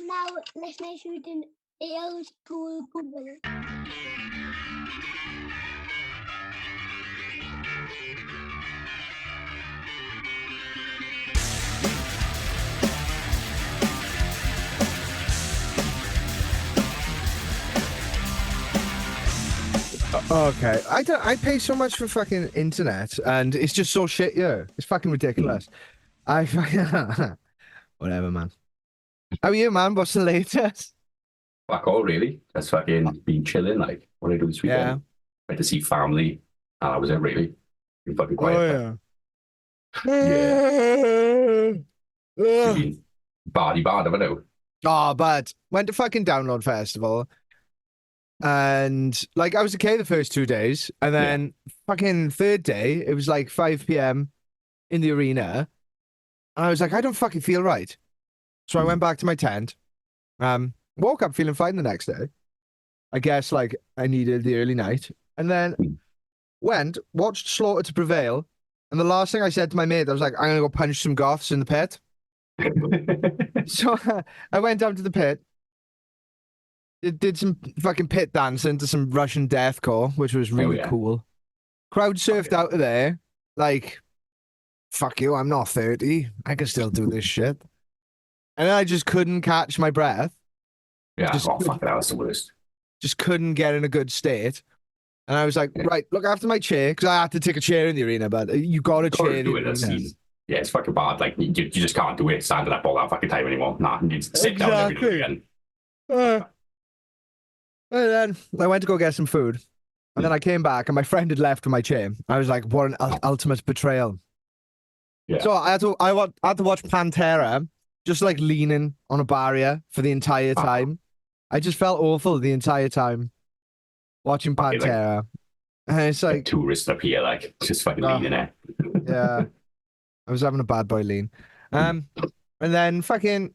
now listening to the old school Google. Okay, I pay so much for fucking internet, and it's just so shit. Yeah, it's fucking ridiculous. Whatever, man. How are you, man? What's the latest? Fuck all, really. Just fucking been chilling. Like, what I do this weekend. Yeah. Went to see family, and that was it, really. Been fucking quiet. Oh yeah. Been bad, I don't know. Oh, but went to fucking Download Festival, and like I was okay the first 2 days, and then fucking third day it was like 5 p.m. in the arena, and I was like, I don't fucking feel right, so I went back to my tent. Woke up feeling fine the next day. I guess like I needed the early night, and then watched Slaughter to Prevail, and the last thing I said to my mate, I was like, I'm gonna go punch some goths in the pit. So I went down to the pit. It did some fucking pit dancing to some Russian deathcore, which was really cool. Crowd surfed out of there. Like, fuck you, I'm not 30. I can still do this shit. And then I just couldn't catch my breath. Yeah, fuck, that was the worst. Just couldn't get in a good state. And I was like, right, look after my chair, because I had to take a chair in the arena, but you got a chair in the arena. Yeah, it's fucking bad. Like, you just can't do it standing up all that fucking time anymore. Nah, you need to sit down every now and again. And then I went to go get some food. And then I came back, and my friend had left with my chair. I was like, what an ultimate betrayal. Yeah. So I had to watch Pantera just like leaning on a barrier for the entire time. I just felt awful the entire time watching Pantera. And it's like tourists up here, like just fucking leaning there. Yeah. I was having a bad boy lean. And then fucking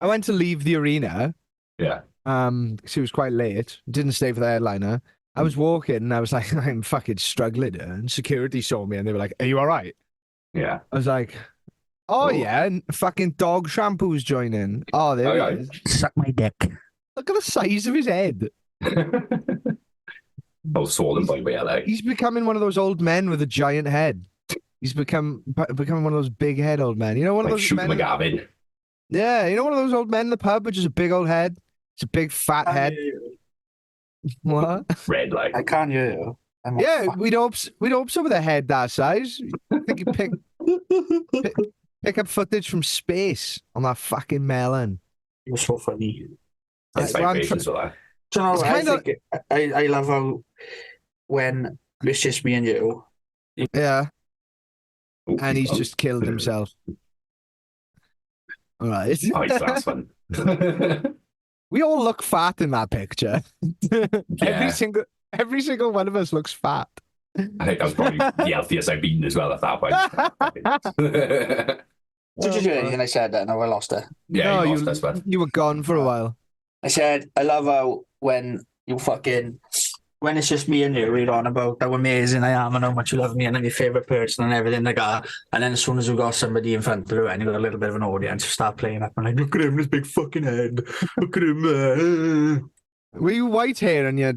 I went to leave the arena. Yeah. Because it was quite late. Didn't stay for the headliner. I was walking and I was like, I'm fucking struggling. And security saw me and they were like, are you all right? Yeah. I was like, oh yeah, and fucking dog shampoo's joining. Oh, there he is. Suck my dick. Look at the size of his head. Oh, swollen by like. He's becoming one of those old men with a giant head. He's becoming one of those big head old men. You know, one of those men. McGavin. Yeah, you know, one of those old men in the pub with just a big old head. It's a big fat head. What? Red like. I can't hear you. Yeah, we'd hope so with a head that size. I think you pick up footage from space on that fucking melon. You're so funny. It's like patience with that. Do you know, I love how when it's just me and you. Yeah. And he's just killed himself. All right. Oh, that's fun. We all look fat in that picture. Yeah. Every single one of us looks fat. I think that was probably the healthiest I've been as well at that point. Did you do anything I said that? No, I lost it. Yeah, no, you were gone for a while. I said, I love how when it's just me and you, we're on about how amazing I am and how much you love me and I'm your favourite person and everything like that. And then as soon as we got somebody in front of you and you got a little bit of an audience, you start playing up and like, look at him, this big fucking head. Look at him. Were you white hair and your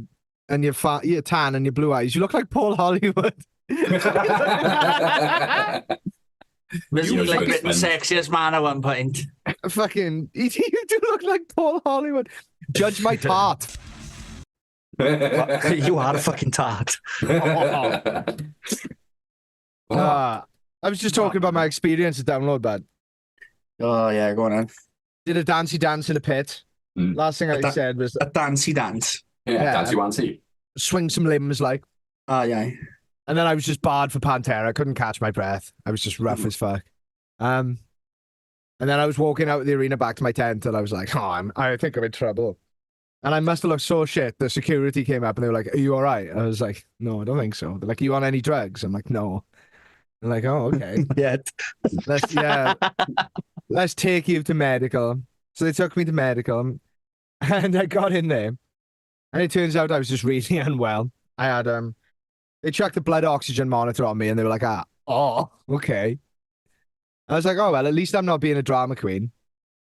tan and your blue eyes? You look like Paul Hollywood. You look like the sexiest man at one point. Fucking, you do look like Paul Hollywood. Judge my tart. You are a fucking tart. I was just talking about my experience at Download, bud. Oh yeah, go on then. Did a dancey dance in a pit. Last thing I said was a dancey dance. Yeah, dancey wansy. Swing some limbs, like. Oh yeah. And then I was just barred for Pantera. I couldn't catch my breath. I was just rough as fuck. And then I was walking out of the arena back to my tent, and I was like, "Oh, I think I'm in trouble." And I must have looked so shit. The security came up and they were like, "Are you all right?" I was like, "No, I don't think so." They're like, "Are you on any drugs?" I'm like, "No." They're like, "Oh, okay." Let's take you to medical. So they took me to medical, and I got in there, and it turns out I was just really unwell. I had they chucked a blood oxygen monitor on me, and they were like, okay. I was like, oh well, at least I'm not being a drama queen.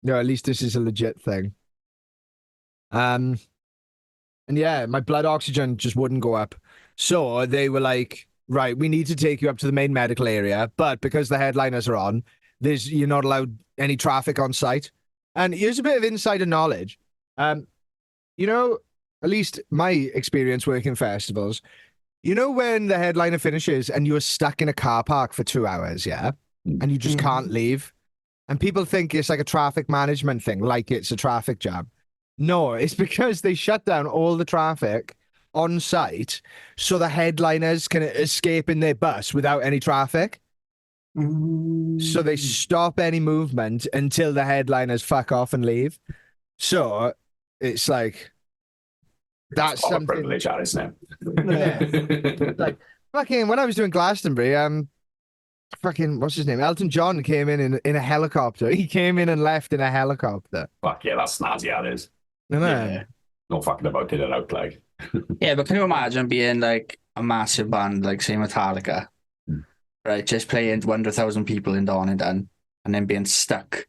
No, at least this is a legit thing. And yeah, my blood oxygen just wouldn't go up. So they were like, right, we need to take you up to the main medical area, but because the headliners are on, you're not allowed any traffic on site. And here's a bit of insider knowledge. You know, at least my experience working festivals, you know when the headliner finishes and you're stuck in a car park for 2 hours, yeah? And you just can't leave. And people think it's like a traffic management thing, like it's a traffic jam. No, it's because they shut down all the traffic on site so the headliners can escape in their bus without any traffic. So they stop any movement until the headliners fuck off and leave. So it's like that's Quite a something. privilege, that, isn't Yeah. it? Like fucking when I was doing Glastonbury, fucking what's his name? Elton John came in a helicopter. He came in and left in a helicopter. Fuck yeah, that's snazzy, that is. You know? Yeah. No fucking about it out, like. Yeah, but can you imagine being like a massive band like say Metallica, right? Just playing to 100,000 people in Donington and then being stuck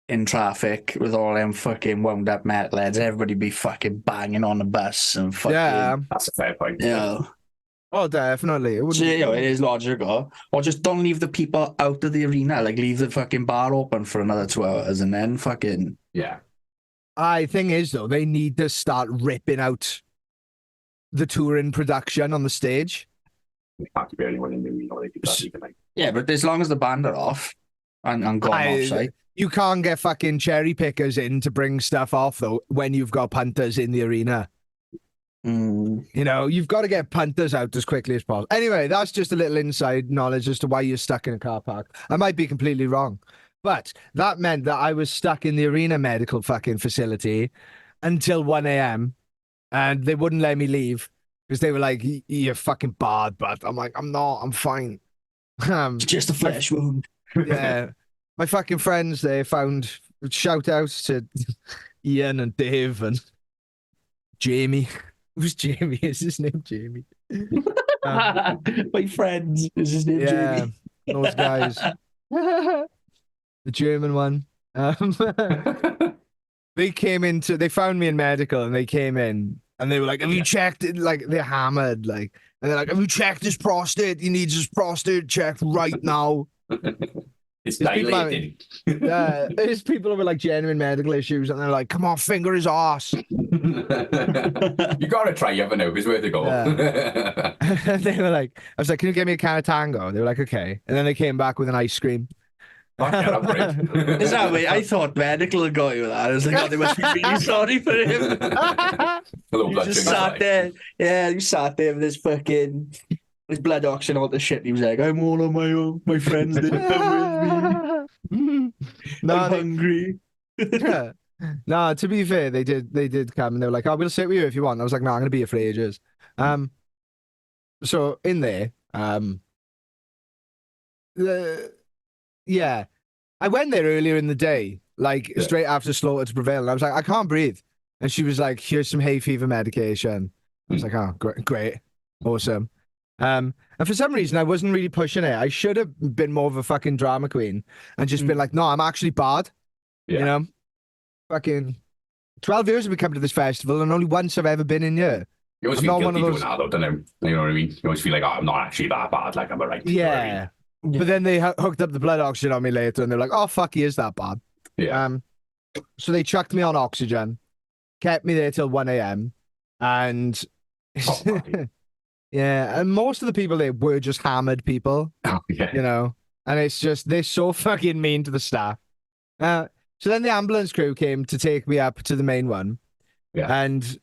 in traffic with all them fucking wound up metalheads. Everybody be fucking banging on the bus and fucking Yeah. That's a fair point. you know. Oh, definitely. It So, wouldn't. you know, it is logical. Or just don't leave the people out of the arena. Like leave the fucking bar open for another 2 hours and then fucking Yeah. Thing is though, they need to start ripping out the touring production on the stage. We can't keep anyone in the arena, they do that, even, like. yeah, but as long as the band are off and gone off site. You can't get fucking cherry pickers in to bring stuff off though when you've got punters in the arena. You know, you've got to get punters out as quickly as possible. Anyway, that's just a little inside knowledge as to why you're stuck in a car park. I might be completely wrong, but that meant that I was stuck in the arena medical fucking facility until 1 a.m. and they wouldn't let me leave because they were like, "You're fucking bad," but I'm like, "I'm not. I'm fine." It's just a flesh wound. Yeah, my fucking friends, they found shout outs to Ian and Dave and Jamie. Who's Jamie? Is his name Jamie? My friends is his name Yeah, Jamie. those guys. The German one. They found me in medical and they came in and they were like, have you checked it? Like, they're hammered. Like, and they're like, have you checked his prostate? He needs his prostate checked right now. It's There's people dilated. Yeah, there's people with like genuine medical issues and they're like, come on, finger his ass. You gotta try, you never know, it's worth a go. And they were like, I was like, can you get me a can of Tango? They were like, okay. And then they came back with an ice cream. Fuck yeah, I'm great. Is that way? I thought medical had got you that. I was like, oh, they must be really sorry for him. Hello, You blood just sugar, sat like. there. Yeah, you sat there with his blood oxygen, all the shit. He was like, I'm all on my own. My friends didn't come with me. No, I'm hungry. no, to be fair, they did come and they were like, oh, we'll sit with you if you want. I was like, no, I'm gonna be here for ages. So in there, yeah, I went there earlier in the day, like straight after Slaughter to Prevail, and I was like, I can't breathe. And she was like, here's some hay fever medication. I was like, oh, great, awesome. And for some reason, I wasn't really pushing it. I should have been more of a fucking drama queen and just been like, no, I'm actually bad. Yeah. You know, fucking 12 years have we come to this festival and only once I've ever been in here. You always I'm feel not one guilty of doing those- that, though, don't you? You know what I mean? You always feel like, oh, I'm not actually that bad, like, I'm alright. Yeah. But then they hooked up the blood oxygen on me later and they're like, oh, fuck, he is that bad. Yeah. So they chucked me on oxygen, kept me there till 1 a.m. And Oh, fucking- yeah, and most of the people there were just hammered people, Oh, yeah. you know, and it's just, they're so fucking mean to the staff. So then the ambulance crew came to take me up to the main one. Yeah. And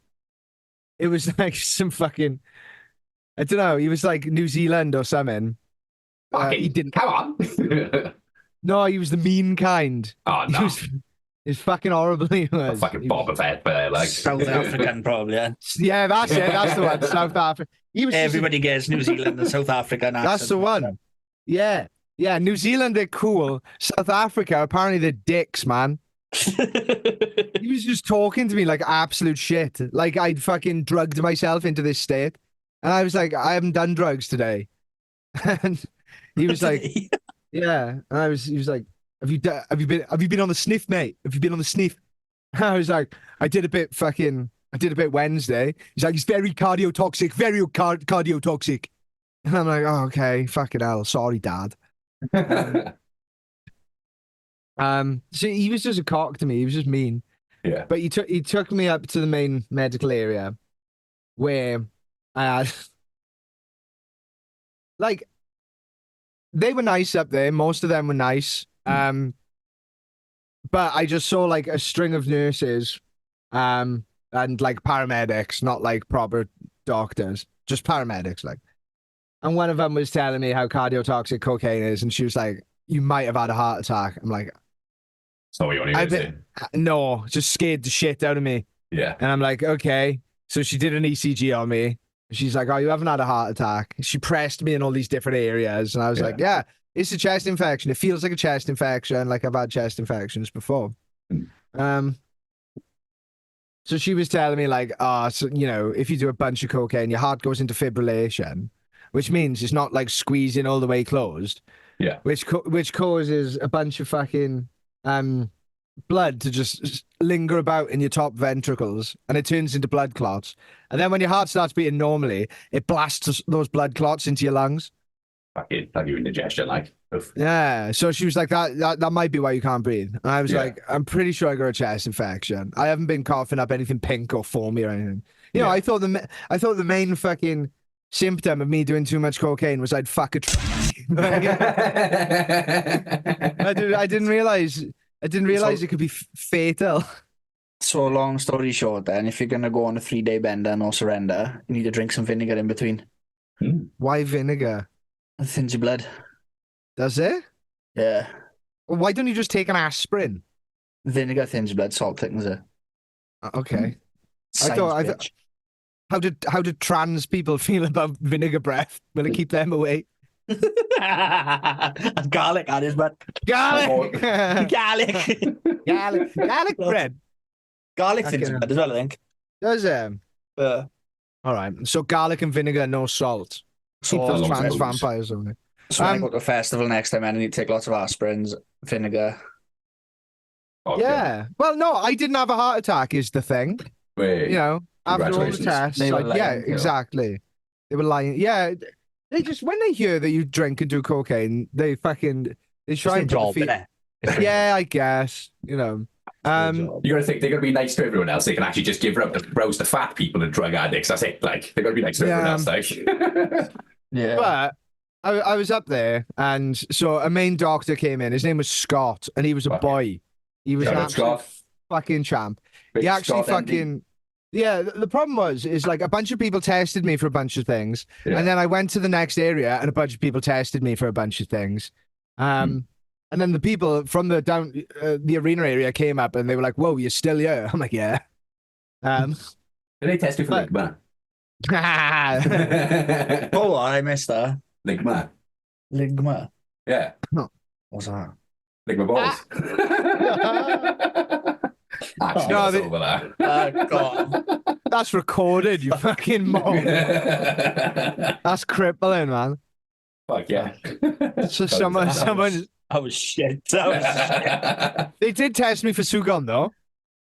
it was like some fucking, I don't know, he was like New Zealand or something. Fucking, He didn't. come on. No, he was the mean kind. Oh, He no. was, it's fucking horrible. He was. Fucking He was- Boba Fett, but like. South African, probably. Yeah. Yeah, that's it. That's the one. South Africa. He was just- Everybody gets New Zealand and South African accent. That's the one. Yeah. Yeah. New Zealand, they're cool. South Africa, apparently they're dicks, man. He was just talking to me like absolute shit. Like I'd fucking drugged myself into this state. And I was like, I haven't done drugs today. And he was like, yeah. And he was like, have you been on the sniff, mate? Have you been on the sniff? I was like, I did a bit Wednesday. He's like, it's very cardiotoxic, very cardiotoxic. And I'm like, oh, okay, fucking hell. Sorry, Dad. So he was just a cock to me. He was just mean. Yeah. But he took me up to the main medical area where I had like they were nice up there. Most of them were nice. But I just saw like a string of nurses, and like paramedics, not like proper doctors, just paramedics, like. And one of them was telling me how cardiotoxic cocaine is, and she was like, "You might have had a heart attack." I'm like, So what you want to say? "No," just scared the shit out of me. Yeah. And I'm like, "Okay." So she did an ECG on me. She's like, "Oh, you haven't had a heart attack." She pressed me in all these different areas, and I was like, "Yeah, it's a chest infection. It feels like a chest infection. Like I've had chest infections before." So she was telling me like, so you know, if you do a bunch of cocaine, your heart goes into fibrillation, which means it's not like squeezing all the way closed. Yeah. Which causes a bunch of fucking blood to just linger about in your top ventricles, and it turns into blood clots. And then when your heart starts beating normally, it blasts those blood clots into your lungs. Fucking like you indigestion, like. Oof. Yeah. So she was like, that might be why you can't breathe. And I was like, I'm pretty sure I got a chest infection. I haven't been coughing up anything pink or foamy or anything. You know, I thought the main fucking symptom of me doing too much cocaine was I'd fuck a I didn't realize it could be fatal. So long story short, then, if you're gonna go on a 3-day bender, no surrender, you need to drink some vinegar in between. Why vinegar? It thins your blood. Does it? Yeah. Well, why don't you just take an aspirin? Vinegar thins your blood, salt thickens it. Okay. Science, How did trans people feel about vinegar breath? Will it keep them away? bitch. Garlic on his butt. Garlic. Garlic. Garlic bread. Garlic thins your blood as well, I think. Does it? Yeah. All right. So garlic and vinegar, no salt. Keep those long trans as- vampires away. So when I go to a festival next time, I need to take lots of aspirins, vinegar. Okay. Yeah. Well, no, I didn't have a heart attack. Is the thing. Wait. You know, after all the Congratulations. tests, They were like, yeah, lying, yeah. exactly. They were lying. Yeah. They just when they hear that you drink and do cocaine, they try and job, defeat. innit? Yeah, I guess. You know. You gotta think they're gonna be nice to everyone else. They can actually just give roast the fat people and drug addicts. That's it. Like they're gonna be nice to everyone else. Like. Yeah. But I was up there, and so a main doctor came in. His name was Scott, and he was a Okay. boy. He was Shout an out absolute Scott. fucking champ. Big He actually Scott MD. fucking. Yeah, the problem is like a bunch of people tested me for a bunch of things, Yeah. and then I went to the next area, and a bunch of people tested me for a bunch of things. And then the people from the arena area came up, and they were like, "Whoa, you're still here?" I'm like, "Yeah." Did they test you for But- ligma? Oh, I missed that. Ligma. Ligma. Yeah. What's that? Ligma balls. Actually, No, that's they- over there. God. That's recorded, you fucking mom. That's crippling, man. Fuck yeah. So someone, That was shit. That was shit. they did test me for Sugon though.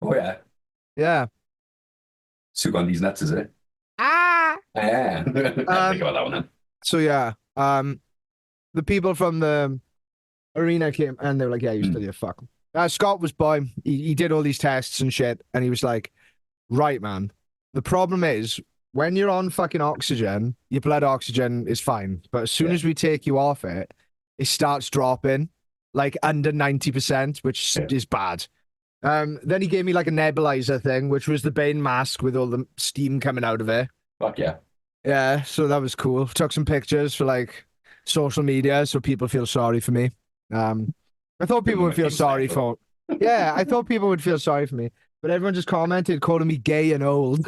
Oh yeah. Yeah. Suck on these nuts, is it? Ah. Yeah. Think about that one then. So yeah, the people from the arena came and they were like, "Yeah, you still here, fuck." Scott was by. He did all these tests and shit, and he was like, "Right, man. The problem is when you're on fucking oxygen, your blood oxygen is fine, but as soon Yeah. as we take you off it, it starts dropping, like under 90%, which Yeah. is bad." Then he gave me like a nebulizer thing, which was the Bane mask with all the steam coming out of it. Fuck yeah. Yeah, so that was cool. Took some pictures for like social media so people feel sorry for me. I thought people would feel sorry for. Yeah, I thought people would feel sorry for me, but everyone just commented calling me gay and old.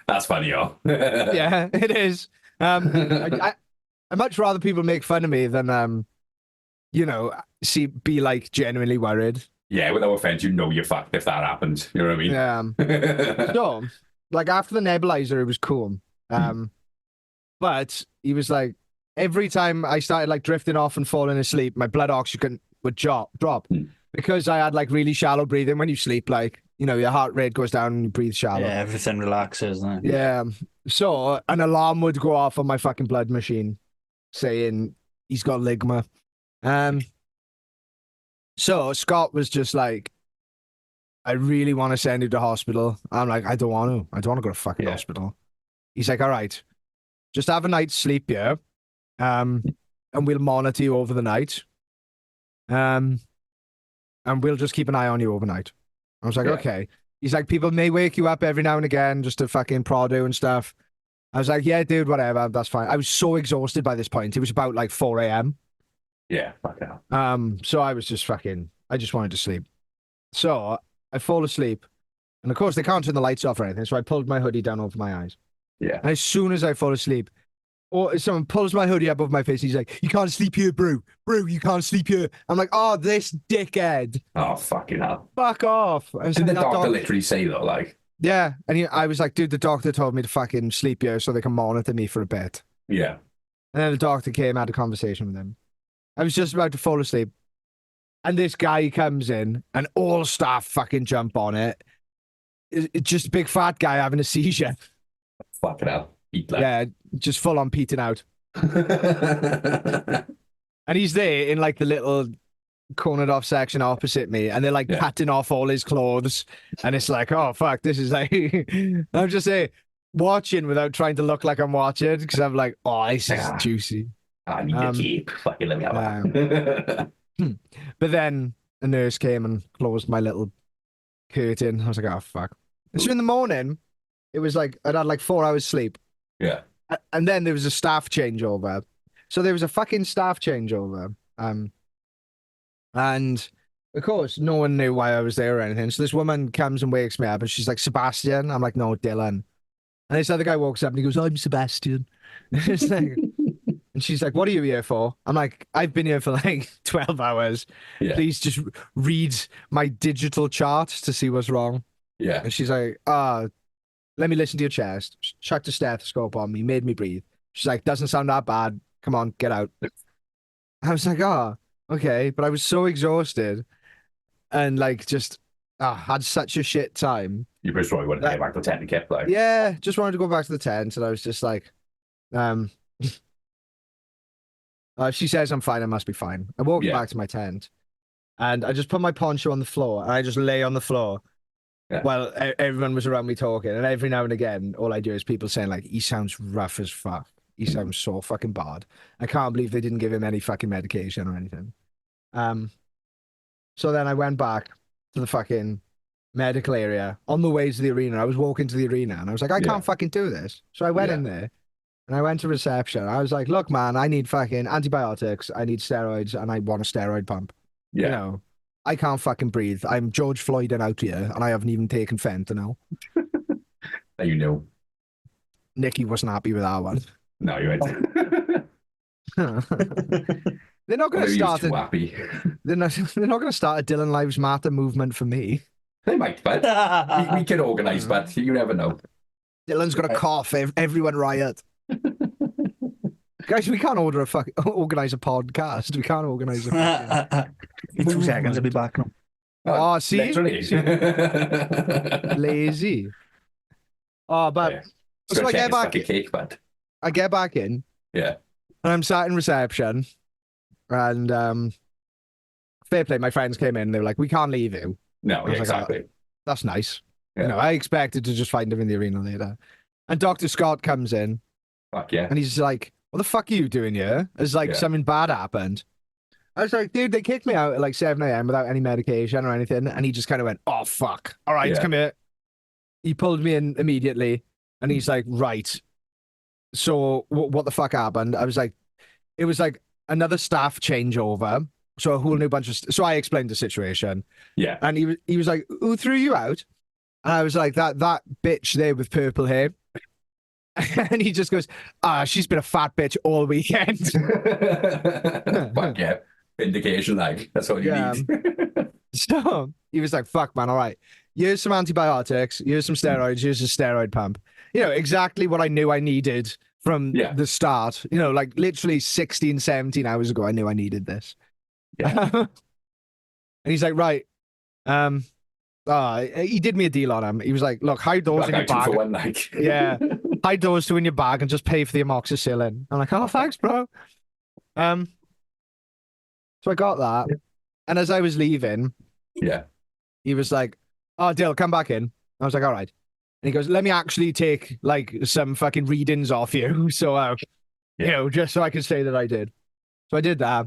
That's funny, yo. Yeah, it is. I much rather people make fun of me than you know, be like genuinely worried. Yeah, without offense, you know you're fucked if that happens. You know what I mean? Yeah. So, like after the nebulizer, it was cool. But he was like, every time I started like drifting off and falling asleep, my blood oxygen would drop. because I had like really shallow breathing when you sleep, like, you know, your heart rate goes down and you breathe shallow. Yeah, everything relaxes. Doesn't it? Yeah. So an alarm would go off on my fucking blood machine saying he's got ligma. So Scott was just like, I really want to send you to hospital. I'm like, I don't want to. I don't want to go to fucking hospital. He's like, all right, just have a night's sleep here. And we'll monitor you over the night. And we'll just keep an eye on you overnight. I was like, okay. He's like, people may wake you up every now and again just to fucking prod you and stuff. I was like, yeah, dude, whatever. That's fine. I was so exhausted by this point. It was about like 4 a.m. Yeah, fuck hell. So I was just I just wanted to sleep. So I fall asleep. And of course, they can't turn the lights off or anything. So I pulled my hoodie down over my eyes. Yeah. And as soon as I fall asleep, or someone pulls my hoodie up over my face, he's like, you can't sleep here, bro. Bro, you can't sleep here. I'm like, oh, this dickhead. Oh, fucking hell. Fuck off. I was Did like, the "That doctor dog-" literally say, though, like, Yeah. And I was like, dude, the doctor told me to fucking sleep here so they can monitor me for a bit. yeah. And then the doctor came, had a conversation with him. I was just about to fall asleep. And this guy comes in and all staff fucking jump on it. It's just a big fat guy having a seizure. Fucking hell. Eat like. Yeah, just full on peating out. And he's there in like the little cornered off section opposite me, and they're like cutting off all his clothes. And it's like, oh, fuck, this is like, I'm just saying, watching without trying to look like I'm watching because I'm like, oh, this is juicy. I need to keep. Fucking let me have that. But then a nurse came and closed my little curtain. I was like, oh, fuck. And so in the morning, it was like, I'd had like 4 hours sleep. Yeah. And then there was a staff changeover. So there was a fucking staff changeover. And of course, no one knew why I was there or anything. So this woman comes and wakes me up and she's like, Sebastian. I'm like, no, Dylan. And this other guy walks up and he goes, I'm Sebastian. It's like, and she's like, what are you here for? I'm like, I've been here for like 12 hours. Yeah. Please just read my digital chart to see what's wrong. Yeah. And she's like, let me listen to your chest. Chucked a stethoscope on me, made me breathe. She's like, doesn't sound that bad. Come on, get out. I was like, oh, okay. But I was so exhausted and like just had such a shit time. You just probably wanted to get back to the tent and kept like. Yeah, just wanted to go back to the tent. And I was just like, she says I'm fine, I must be fine. I walked back to my tent and I just put my poncho on the floor and I just lay on the floor. Yeah. Well, everyone was around me talking, and every now and again, all I do is people saying like, he sounds rough as fuck. He sounds so fucking bad. I can't believe they didn't give him any fucking medication or anything. So then I went back to the fucking medical area on the way to the arena. I was walking to the arena and I was like, I can't fucking do this. So I went in there and I went to reception. I was like, look, man, I need fucking antibiotics. I need steroids and I want a steroid pump. Yeah. You know, I can't fucking breathe. I'm George Floyd and out here and I haven't even taken fentanyl. Now you know. Nikki wasn't happy with that one. No, you ain't. They're not going to start too happy. They're not going to start a Dylan Lives Matter movement for me. They might, but we can organise, but you never know. Dylan's got a cough. Everyone riot. Guys, we can't organise a podcast. We can't organise a In 2 seconds, I'll be back now. Oh, see? Literally. Lazy. Oh, but so I get back. Cake, but I get back in. Yeah. And I'm sat in reception. And fair play, my friends came in. They were like, we can't leave you. No, yeah, exactly. Like, oh, that's nice. Yeah. You know, I expected to just find him in the arena later. And Dr. Scott comes in. Fuck yeah. And he's like, what the fuck are you doing here? It's like something bad happened. I was like, dude, they kicked me out at like 7 a.m. without any medication or anything. And he just kind of went, oh, fuck. All right, come here. He pulled me in immediately. And he's like, right. So what the fuck happened? I was like, it was like another staff changeover. So a whole new bunch of... So I explained the situation. Yeah. And he was like, who threw you out? And I was like, that bitch there with purple hair. And he just goes, she's been a fat bitch all weekend. Fuck yeah. Vindication, like, that's all you need. So he was like, fuck, man, all right. Here's some antibiotics. Here's some steroids. Here's a steroid pump. You know, exactly what I knew I needed from the start. You know, like literally 16, 17 hours ago, I knew I needed this. Yeah. And he's like, right. He did me a deal on him. He was like, look, hide those in your Like, 2 for bag. 1, like. Yeah. Hide those two in your bag and just pay for the amoxicillin. I'm like, oh, thanks, bro. So I got that. And as I was leaving, Yeah. he was like, oh, Dale, come back in. I was like, all right. And he goes, let me actually take like some fucking readings off you. So, you know, just so I can say that I did. So I did that.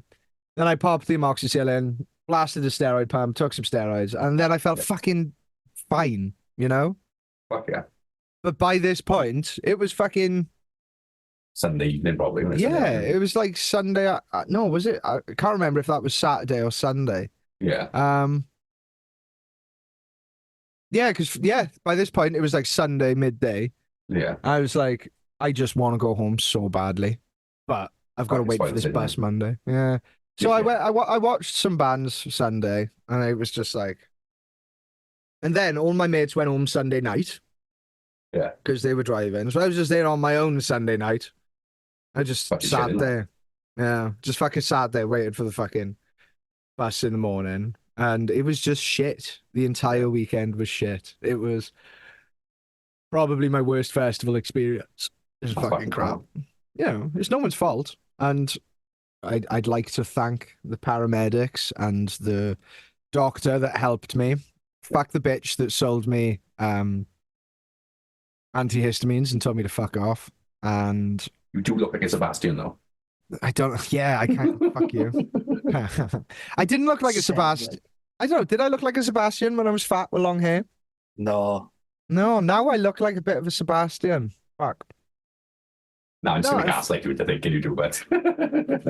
Then I popped the amoxicillin, blasted the steroid pump, took some steroids, and then I felt fucking fine, you know? Fuck yeah. But by this point, it was fucking, Sunday evening, probably. When it's yeah, Sunday. it was like Sunday. No, was it? I can't remember if that was Saturday or Sunday. Yeah. Yeah, because, yeah, by this point, it was like Sunday midday. Yeah. I was like, I just want to go home so badly, but I've got to Fucking wait for spoiled this it, bus didn't Monday. Yeah. So Yeah. I watched some bands Sunday, and it was just like, and then all my mates went home Sunday night. Yeah. Because they were driving. So I was just there on my own Sunday night. I just Fucking sat chilling. there. Yeah. Just fucking sat there waiting for the fucking bus in the morning. And it was just shit. The entire weekend was shit. It was probably my worst festival experience. It's That's fucking fucking crap. You know, it's no one's fault. And I'd like to thank the paramedics and the doctor that helped me. Fuck the bitch that sold me antihistamines and told me to fuck off. And You do look like a Sebastian, though. I don't, yeah, I can't, fuck you. I didn't look like a Sebastian. I don't know, did I look like a Sebastian when I was fat with long hair? No. No, now I look like a bit of a Sebastian. Fuck. No, I'm just No, going to I- gaslight you into thinking you do, but.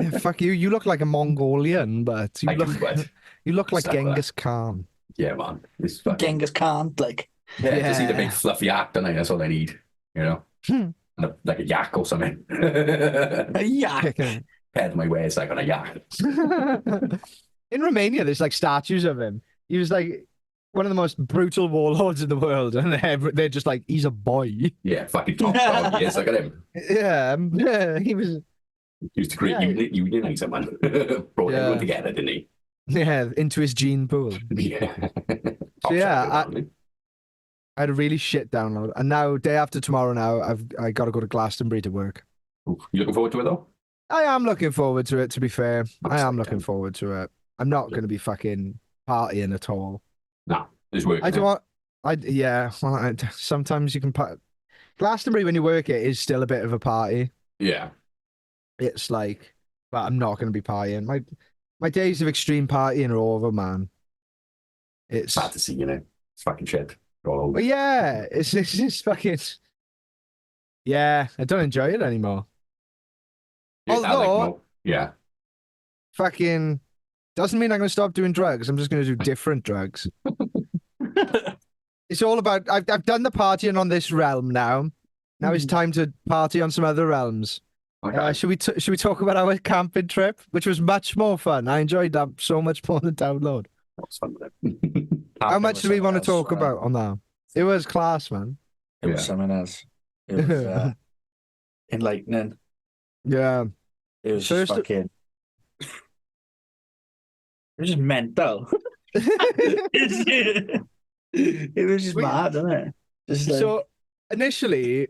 Yeah, fuck you. You look like a Mongolian, but you I look do, but. you look like Stuck with Genghis Khan. Yeah, man. It's fucking. Genghis Khan, like. Yeah, just need a Yeah. big fluffy yak, don't I? That's all I need, you know? Hmm. And like a yak or something. Yeah. Head my ways like on a yak. In Romania, there's like statues of him. He was like one of the most brutal warlords in the world, and they're just like, he's a boy. Yeah, fucking top dog. Yes, look at him. Yeah, he was. He used to create Yeah. unionize man. Brought Yeah. everyone together, didn't he? Yeah, into his gene pool. Yeah. So yeah, I had a really shit download, and now day after tomorrow, now I got to go to Glastonbury to work. You looking forward to it though? I am looking forward to it. To be fair, I am looking Exciting. forward to it. I'm not going to be fucking partying at all. Nah, it's work. I don't want. Yeah. Well, sometimes you can. Glastonbury when you work it is still a bit of a party. Yeah. It's like, but I'm not going to be partying. My days of extreme partying are over, man. It's Sad to see, you know. It's fucking shit. All over. but yeah, it's just fucking. Yeah, I don't enjoy it anymore. Yeah, I like although- more- yeah. Fucking doesn't mean I'm going to stop doing drugs. I'm just going to do different drugs. It's all about. I've done the partying on this realm now. Now it's time to party on some other realms. Okay. Should we talk about our camping trip, which was much more fun? I enjoyed that so much more than download. That was fun with it. How much do we want to something else, talk about on that? It was class, man. It was Yeah. something else. It was enlightening. Yeah. It was just First- fucking. It was just mental. It was just We- mad, isn't it? Just like, So initially,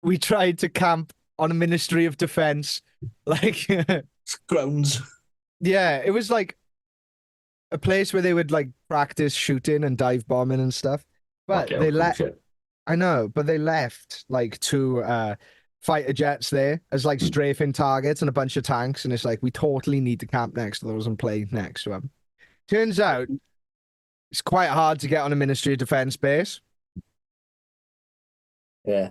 we tried to camp on a Ministry of Defense, like. grounds. Yeah, it was like a place where they would like practice shooting and dive bombing and stuff. But Okay, they cool left. shit. I know, but they left like two fighter jets there as like strafing targets and a bunch of tanks, and it's like we totally need to camp next to those and play next to them. Turns out it's quite hard to get on a Ministry of Defense base. Yeah.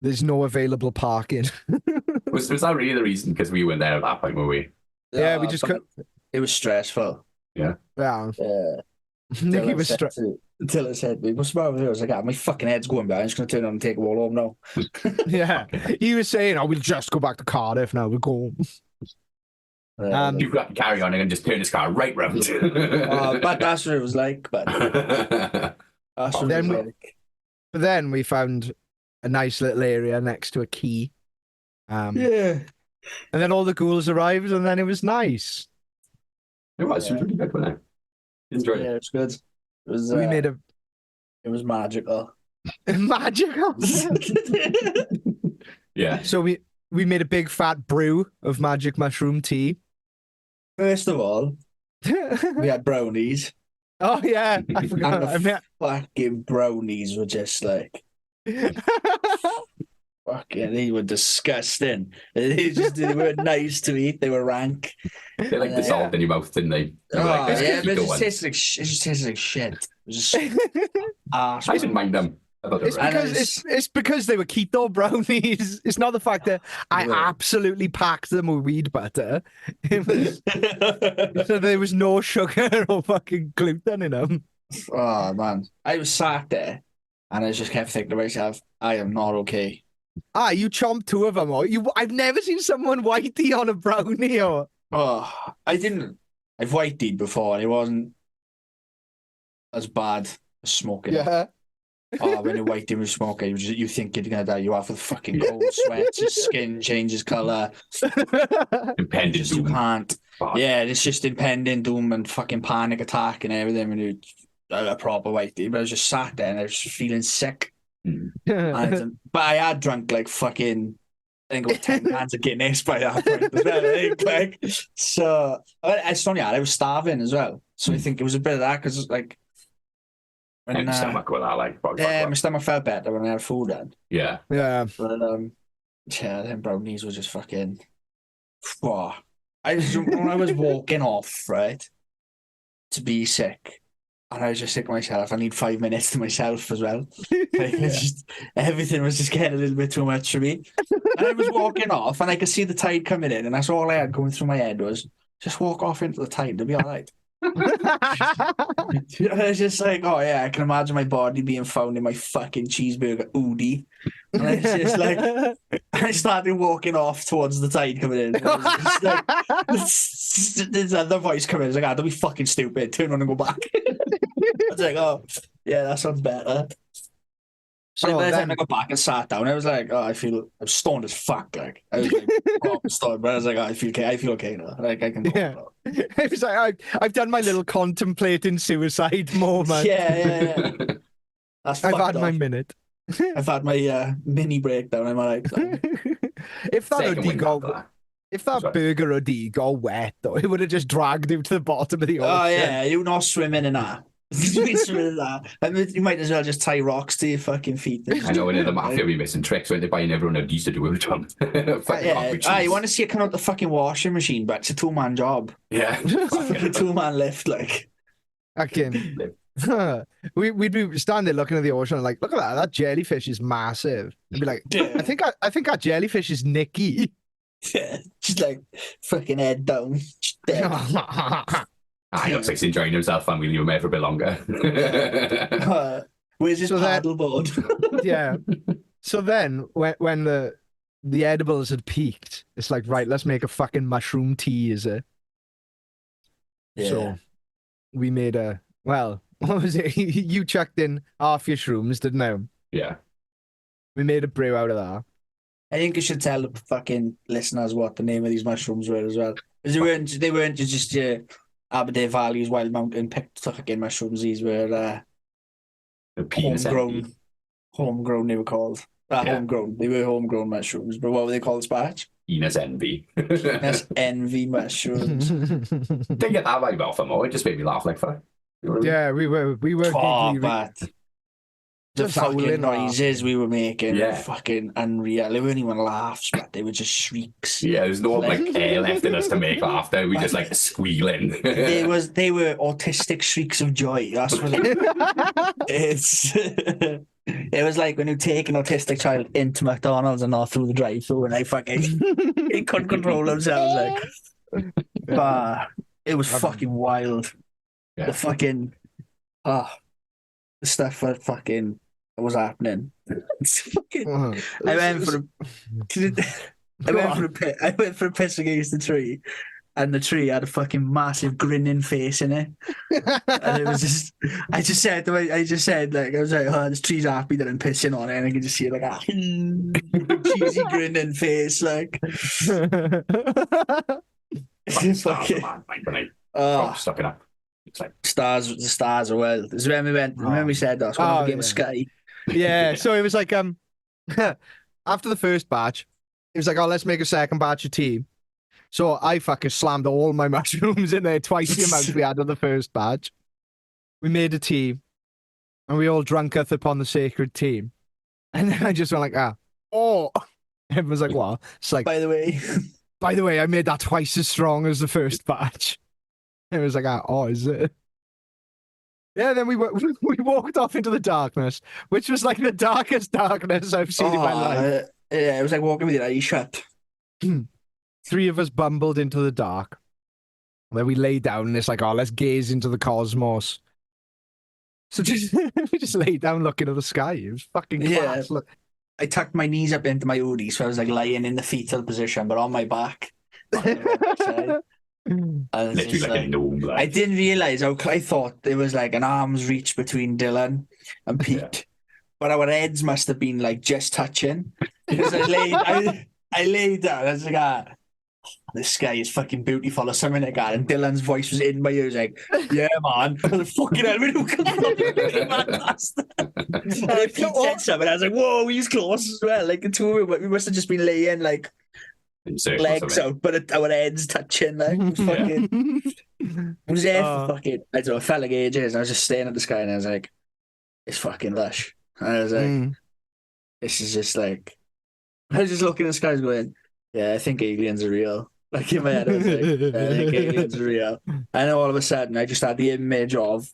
There's no available parking. Was that really the reason? Because we weren't there at that point, were we? Yeah, we just but It was stressful. Yeah, Nicky was Until it said, what's the matter with you? I was like, my fucking head's going bad. I'm just going to turn on and take a wall home now. yeah. He was saying, "Oh, we'll just go back to Cardiff now. We'll go." You got to carry on and just turn this car right round. But that's what it was like. But that's what Then it was we- like. But then we found a nice little area next to a quay. Yeah. And then all the ghouls arrived, and then it was nice. It was really good, wasn't it? Enjoy Yeah, it. it was good. It was. We made a It was magical. magical. Yeah. So we made a big fat brew of magic mushroom tea. First of all, we had brownies. Oh yeah, I And forgot. I the fucking brownies were just like fucking. They were disgusting. They weren't nice to eat. They were rank. They like dissolved in your mouth, didn't they? They were Oh, like, yeah, but it keto just ones. tasted like it just tasted like shit. It was just arse. I didn't mind them. I thought they It's were And right. because it's because they were keto brownies. It's not the fact that I Yeah. absolutely packed them with weed butter. It was, so there was no sugar or fucking gluten in them. Oh man, I was sat there, and I just kept thinking to myself, "I am not okay." Ah, you chomped two of them. Or I've never seen someone whitey on a brownie. Or Oh, I didn't. I've whiteyed before, and it wasn't as bad as smoking. yeah. Oh, when you're whiting with smoking, you think you're gonna die. You have the fucking cold sweats, your skin changes color. Impending You doom. can't. Fuck. Yeah, it's just impending doom and fucking panic attack and everything when you a proper whitey. But I was just sat there and I was just feeling sick. But I had drunk like fucking, I think it was 10 cans of Guinness by that point as well. I think, like, so it's funny, I was starving as well. So I think it was a bit of that because like when Empty stomach with that, like, probably yeah, fuck my stomach felt better when I had food then. yeah. Yeah. But yeah, them brownies were just fucking. Whoa. When I was walking off, right, to be sick, and I was just thinking to myself, I need 5 minutes to myself as well. Like, everything was just getting a little bit too much for me. And I was walking off, and I could see the tide coming in, and that's all I had going through my head was just walk off into the tide, it'll be all right. I was just like, oh yeah, I can imagine my body being found in my fucking cheeseburger oodie. And I was just like, I started walking off towards the tide coming in. And I was just like, this other voice coming in. It's like, ah, don't be fucking stupid. Turn on and go back. I was like, oh, yeah, that sounds better. So by the time I got back and sat down, I was like, oh, I'm stoned as fuck. Like, I was like, proper stoned, but I was like, oh, I feel okay now. Like, I can talk Yeah. now. It was like I've done my little contemplating suicide moment. Yeah. That's I've fucked had my off. minute. I've had my mini breakdown in my life. If that Second hoodie wing got, after that. if that Sorry. burger hoodie got wet, though, it would have just dragged him to the bottom of the ocean. Oh yeah, you're not swimming in that. You ain't swimming in that. I mean, you might as well just tie rocks to your fucking feet. I know in the mafia we missing tricks when they're buying everyone a used to do with them. Yeah, you want to see it come out the fucking washing machine, but it's a 2-man job. Yeah. Fucking 2-man lift, like. Fucking. We'd be standing there looking at the ocean and like, look at that. That jellyfish is massive. I'd be like, Yeah. I think that jellyfish is Nicky. Yeah, just like fucking head down. Just dead. He looks like he's enjoying himself and we'll leave him there for a bit longer. Where's his So that- paddleboard? Yeah. So then when the edibles had peaked, it's like, right, let's make a fucking mushroom tea, is it? Yeah. So we made what was it? You chucked in half your shrooms, didn't you? Yeah. We made a brew out of that. I think you should tell the fucking listeners what the name of these mushrooms were as well. Because they weren't just your Aberdeen Valley's Wild Mountain picked fucking mushrooms. These were The penis envy. homegrown they were called. Yeah. Homegrown. They were homegrown mushrooms. But what were they called, Spatch? Penis envy. That's envy mushrooms. Didn't get that vibe off them, it just made me laugh like fuck. You know what I mean? Yeah, we were Oh, giggly. but the Just howling fucking laugh. noises we were making were Yeah. fucking unreal. They weren't even laughs, but they were just shrieks. Yeah, there's no like air left in us to make laughter. We just like squealing. They were autistic shrieks of joy. That's what it's. It was like when you take an autistic child into McDonald's and not through the drive-through, and they couldn't control themselves. Like, but it was fucking wild. Yeah. The fucking the stuff that fucking was happening. It's fucking, I went for a piss against the tree, and the tree had a fucking massive grinning face in it. And it was just, I just said, like, I was like, oh, this tree's happy that I'm pissing on it, and I can just see it like a cheesy grinning face, like. It's fucking, Man, like when I oh, stuck it up. The stars are well. This is when we went. Remember we said that? When we game of Sky. Yeah, so it was like after the first batch, it was like, oh, let's make a second batch of tea. So I fucking slammed all my mushrooms in there, twice the amount we had of the first batch. We made a tea, and we all drunketh upon the sacred tea. And then I just went like, oh. Everyone's like, what? It's like, By the way, I made that twice as strong as the first batch. It was like, oh, is it? Yeah, then we walked off into the darkness, which was like the darkest darkness I've seen in my life. Yeah, it was like walking with your eyes shut. 3 of us bumbled into the dark. Then we lay down and it's like, oh, let's gaze into the cosmos. So we just lay down looking at the sky. It was fucking class. Yeah. I tucked my knees up into my hoodie, so I was like lying in the fetal position, but on my back. Literally like a gnome. I didn't realise I thought there was like an arm's reach between Dylan and Pete, but our heads must have been like just touching. Because I laid down. I was like, this sky is fucking beautiful or something like that. And Dylan's voice was in my ears like, yeah, man. I was like, fucking hell, we don't come And I Pete said something. I was like, whoa, he's close as well. Like the two of us, we must have just been laying like legs out, but our heads touching. Like, fucking. I was there for fucking, I don't know, it felt like ages. I was just staring at the sky and I was like, it's fucking lush. And I was like, this is just like, I was just looking at the skies going, yeah, I think aliens are real. Like in my head, I was like, I think aliens are real. And then all of a sudden, I just had the image of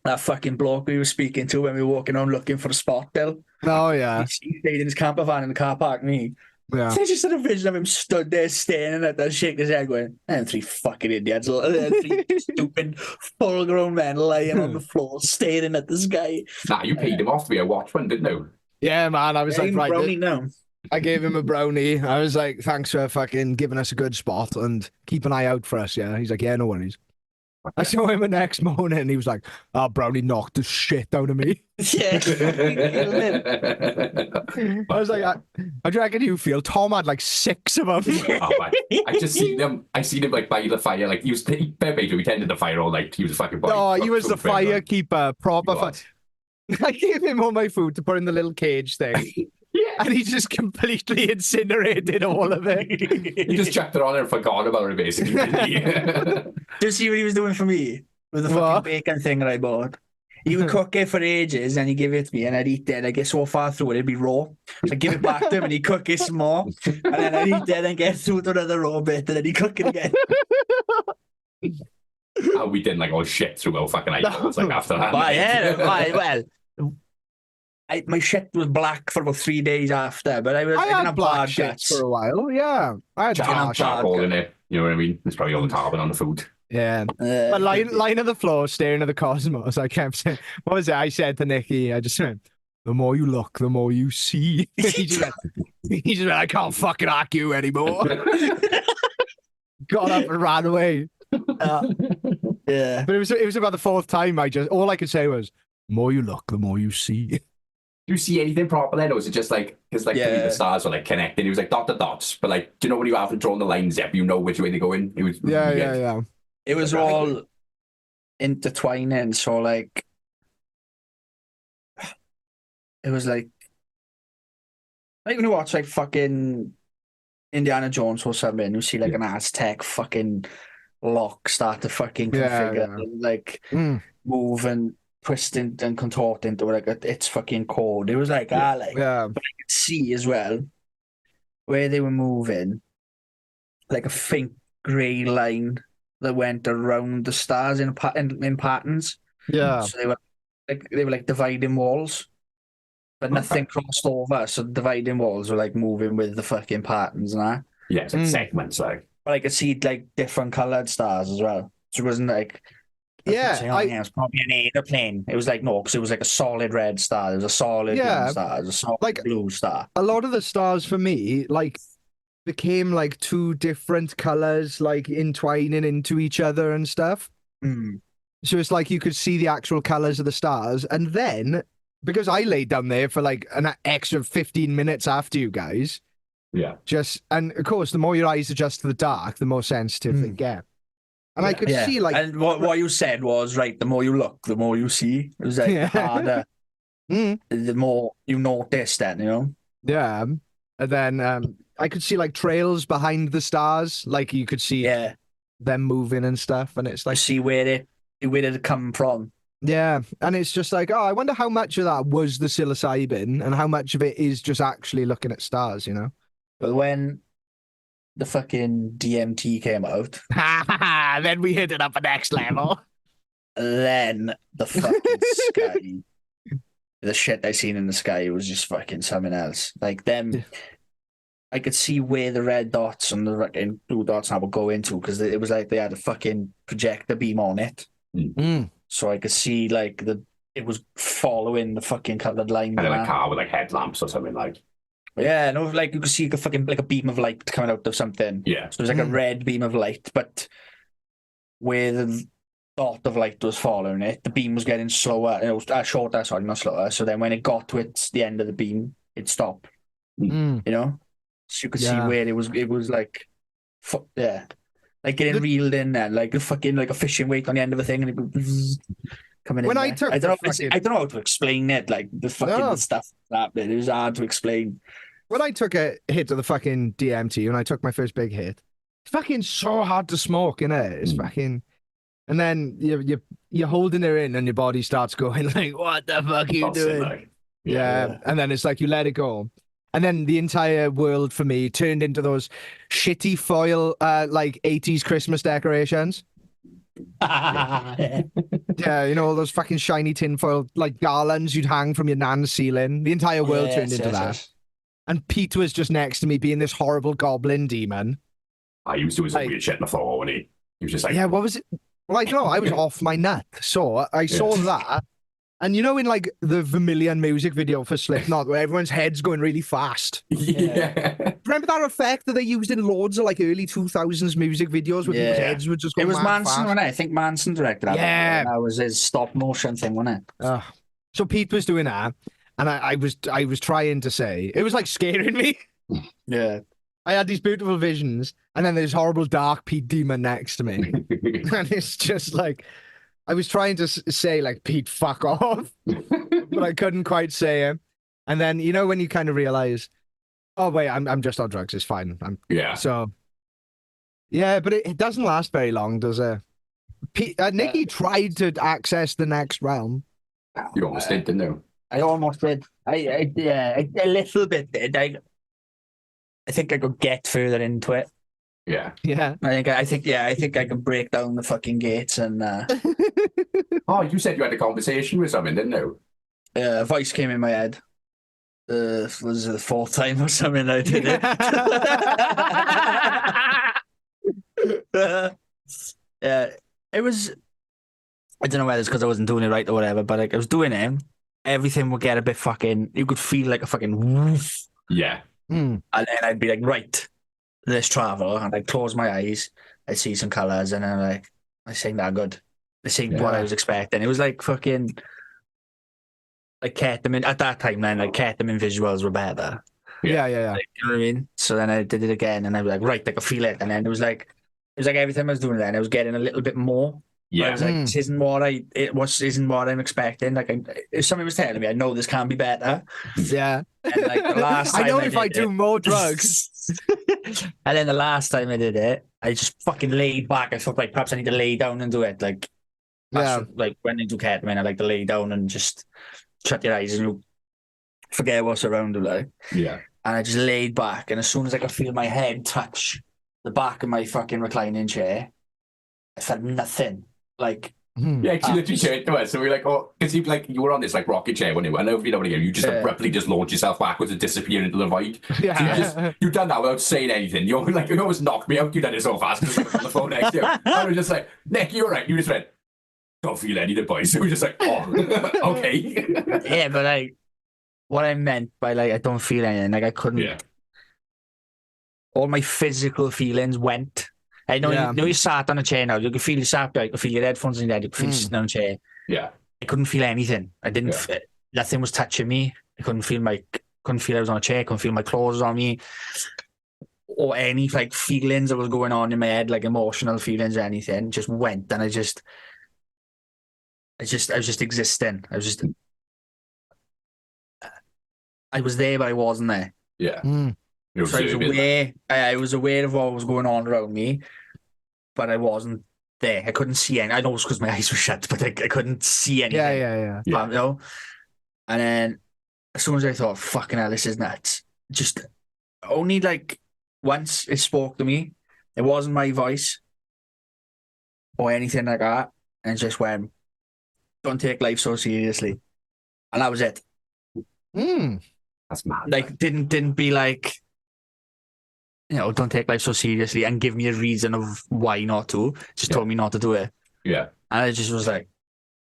that fucking bloke we were speaking to when we were walking on looking for a spot, Bill. Oh, yeah. He stayed in his camper van in the car park, me. Yeah. So I just had a vision of him stood there staring at that, shaking his head, going, "And 3 fucking idiots, 3 stupid, full-grown men lying on the floor, staring at the sky." Nah, you paid him off to be a watchman, didn't you? Yeah, man. I was like, right. Brownie now. I gave him a brownie. I was like, thanks for fucking giving us a good spot and keep an eye out for us. Yeah. He's like, yeah, no worries. I saw him the next morning and he was like, brownie knocked the shit out of me. Yeah. I was like, how do you reckon you feel? Tom had like 6 of them. I just seen him. I seen him like by the fire. Like he basically tended the fire all night. He was a fucking boy. Oh, he was the firekeeper, proper. I gave him all my food to put in the little cage thing. Yeah. And he just completely incinerated all of it. He just chucked it on and forgot about it, basically. Did you see what he was doing for me? With the fucking bacon thing that I bought? He would cook it for ages and he'd give it to me and I'd eat it and I'd get so far through it, it'd be raw. So I'd give it back to him and he'd cook it some more. And then I'd eat it and get through to another raw bit and then he'd cook it again. We didn't like all shit through our fucking eyeballs like after that. Well, my shit was black for about 3 days after, but I had black shit for a while. Yeah, I had charcoal in it. You know what I mean? It's probably all the carbon on the food. Yeah, but lying on the floor, staring at the cosmos. I kept saying, "What was it?" I said to Nikki. I just went, "The more you look, the more you see." he just went, "I can't fucking argue anymore." Got up and ran away. Yeah, but it was about the 4th time. All I could say was, "The more you look, the more you see." Do you see anything proper then, or was it just like because the stars were like connected? It was like dots, but like, do you know when you haven't drawn the lines yet, but you know which way they're going? It was yeah. It was all intertwining, so like it was like when you watch like fucking Indiana Jones or something, you see like an Aztec fucking lock start to fucking configure and like move and twisting and contorting to like its fucking code. It was like but I could see as well where they were moving like a faint grey line that went around the stars in patterns. Yeah. So they were like dividing walls. But nothing crossed over, so the dividing walls were like moving with the fucking patterns and that. Yeah, it's like segments like. But I could see like different coloured stars as well. So it wasn't like it was probably an airplane. It was like no, because it was like a solid red star. There was a solid green star. There was a solid blue star. A lot of the stars for me, like, became like 2 different colors, like entwining into each other and stuff. So it's like you could see the actual colors of the stars, and then because I laid down there for like an extra 15 minutes after you guys. Yeah. And of course, the more your eyes adjust to the dark, the more sensitive they get. And I could see like, and what you said was right. The more you look, the more you see. It was like Yeah. harder. mm, The more you notice, then you know. yeah. And then I could see like trails behind the stars, like you could see Yeah, them moving and stuff. And it's like like, see where it come from. yeah. And it's just like, oh, I wonder how much of that was the psilocybin and how much of it is just actually looking at stars, you know? But when the fucking DMT came out, Then we hit it up a next level. then the fucking sky, the shit I seen in the sky was just fucking something else. Like them, Yeah. I could see where the red dots and the fucking blue dots now would go into because it was like they had a fucking projector beam on it, Mm. so I could see like it was following the fucking coloured line. Kind of like a car with like headlamps or something like. Yeah, no, like you could see like a fucking like a beam of light coming out of something. Yeah. So it was like a Mm. red beam of light, but where the dot of light was following it, the beam was getting slower. It was shorter, sorry, not slower. So then when it got to the end of the beam, it stopped. Mm. You know, so you could see Yeah. where it was like, yeah, like getting The- reeled in there, like a fucking like a fishing weight on the end of a thing, and it goes coming in. When I there. took I don't know, the fucking- I don't know how to explain it. Like the fucking No. stuff happening, it was hard to explain. When I took a hit of the fucking DMT, when I took my first big hit, it's fucking so hard to smoke, innit? It's fucking, and then you're holding it in, and your body starts going like, "What the fuck are you Lots of, doing?" like, Yeah. And then it's like you let it go, and then the entire world for me turned into those shitty foil, like 80s Christmas decorations. Yeah. Yeah, you know, all those fucking shiny tinfoil like garlands you'd hang from your nan's ceiling. The entire world Yes, turned into yes, that. yes. And Pete was just next to me being this horrible goblin demon. He was doing some Like- weird shit on the floor, and he was just like, Yeah, what was it? Well, I don't know. I was off my nut. So I saw that. And you know, in like the Vermilion music video for Slipknot, where everyone's head's going really fast. yeah. Remember that effect that they used in loads of like early 2000s music videos where people's Yeah. heads would just go It was mad Manson, fast? wasn't it? I think Manson directed that. Yeah. That was his stop motion thing, wasn't it? So Pete was doing that. And I was trying to say, it was like scaring me. Yeah. I had these beautiful visions, and then there's horrible dark Pete demon next to me. And it's just like, I was trying to say, like, Pete, fuck off. But I couldn't quite say it. And then, you know, when you kind of realize, oh, wait, I'm just on drugs. It's fine. Yeah. So, yeah, but it doesn't last very long, does it? Nicky tried to access the next realm. You almost did, didn't you? I almost did. Yeah, a little bit did. I think I could get further into it. Yeah. Yeah. I think I can break down the fucking gates and Oh, you said you had a conversation with someone, didn't you? a voice came in my head. Was it the fourth time or something I did it? Yeah, it was. I don't know whether it's because I wasn't doing it right or whatever, but like I was doing it. Everything would get a bit fucking. You could feel like a fucking woof, Yeah. Mm. and then I'd be like, right, let's travel, and I'd close my eyes. I'd see some colours, and then like, I think that good. This ain't what I Yeah. was expecting. It was like fucking. Like ketamine at that time, then like ketamine visuals were better. Yeah. Like, you know what I mean? So then I did it again, and I was like, right, I could feel it, and then it was like everything I was doing then, I was getting a little bit more. I Yeah. was like, this isn't what I'm expecting. Like, if somebody was telling me, I know this can be better. Yeah. And like the last time I know if I did do it- more drugs. and then the last time I did it, I just fucking laid back. I thought like perhaps I need to lay down and do it. Like, Yeah. like when I do ketamine, I like to lay down and just shut your eyes and you forget what's around you, like. Yeah. And I just laid back, and as soon as I could feel my head touch the back of my fucking reclining chair, I felt nothing. Like, Hmm. Yeah, she literally turned to us, so we were like, oh, because you were on this like rocket chair, weren't you? I know if you know what I mean. You just Yeah. abruptly just launch yourself backwards and disappear into the void. Yeah. You've done that without saying anything. You almost knocked me out. You done it so fast because I was on the phone next to you. I was just like, Nick, you're right. You just went, don't feel anything, boys. So we were just like, oh, okay. yeah, but like, what I meant by like, I don't feel anything, like I couldn't. Yeah. All my physical feelings went. I know, Yeah. you know, you sat on a chair now. You can feel you sat there. You can feel your headphones in your head. You can feel you sitting on a chair. Yeah. I couldn't feel anything. I didn't. Nothing was touching me. I couldn't feel I was on a chair. I couldn't feel my clothes on me. or any like feelings that was going on in my head, like emotional feelings or anything, just went, and I was just existing. I was there, but I wasn't there. Yeah. Mm. You're So I was observing. aware. I was aware of what was going on around me, but I wasn't there. I couldn't see any. I know it's because my eyes were shut, but I couldn't see anything. Yeah. Yeah. You know? And then as soon as I thought, fucking hell, this is nuts, just only like once it spoke to me. It wasn't my voice or anything like that. And it just went, don't take life so seriously. And that was it. Mm. That's mad. Like, didn't be like, don't take life so seriously and give me a reason of why not to. Just told me not to do it. Yeah. And I just was like,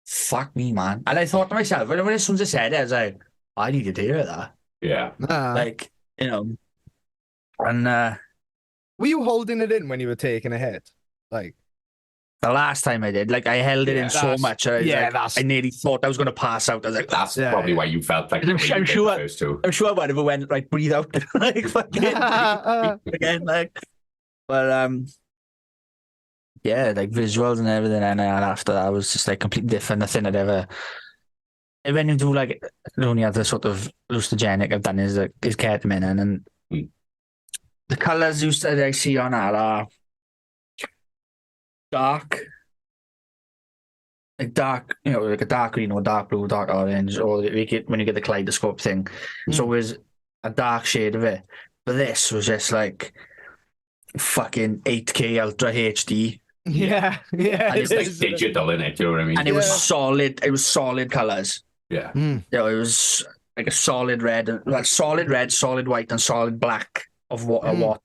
fuck me, man. And I thought to myself, when as soon as I said it, I was like, I needed to hear that. Yeah. Like, and Were you holding it in when you were taking a hit? Like, the last time I did, like, I held it in so that's- much. I was yeah, like, that's- I nearly thought I was going to pass out. I was like, That's Yeah, probably yeah. why you felt like I'm you sure- did the sure- first two. I'm sure I would have went, like, breathe out, like, fucking, again, like, but, yeah, like, visuals and everything, and after that was just, like, completely different. Nothing I'd ever, and when you do, like, the only other sort of hallucinogenic I've done is ketamine, and Mm. the colours that I see on that are dark, like dark, like a dark green or dark blue, dark orange, or when you get the kaleidoscope thing, it's Mm. always a dark shade of it. But this was just like fucking 8K Ultra HD, yeah. And It's like is. digital in it, you know what I mean? and it was Yeah. solid. It was solid colors. Yeah. Mm. It was like a solid red, solid red, solid white, and solid black of what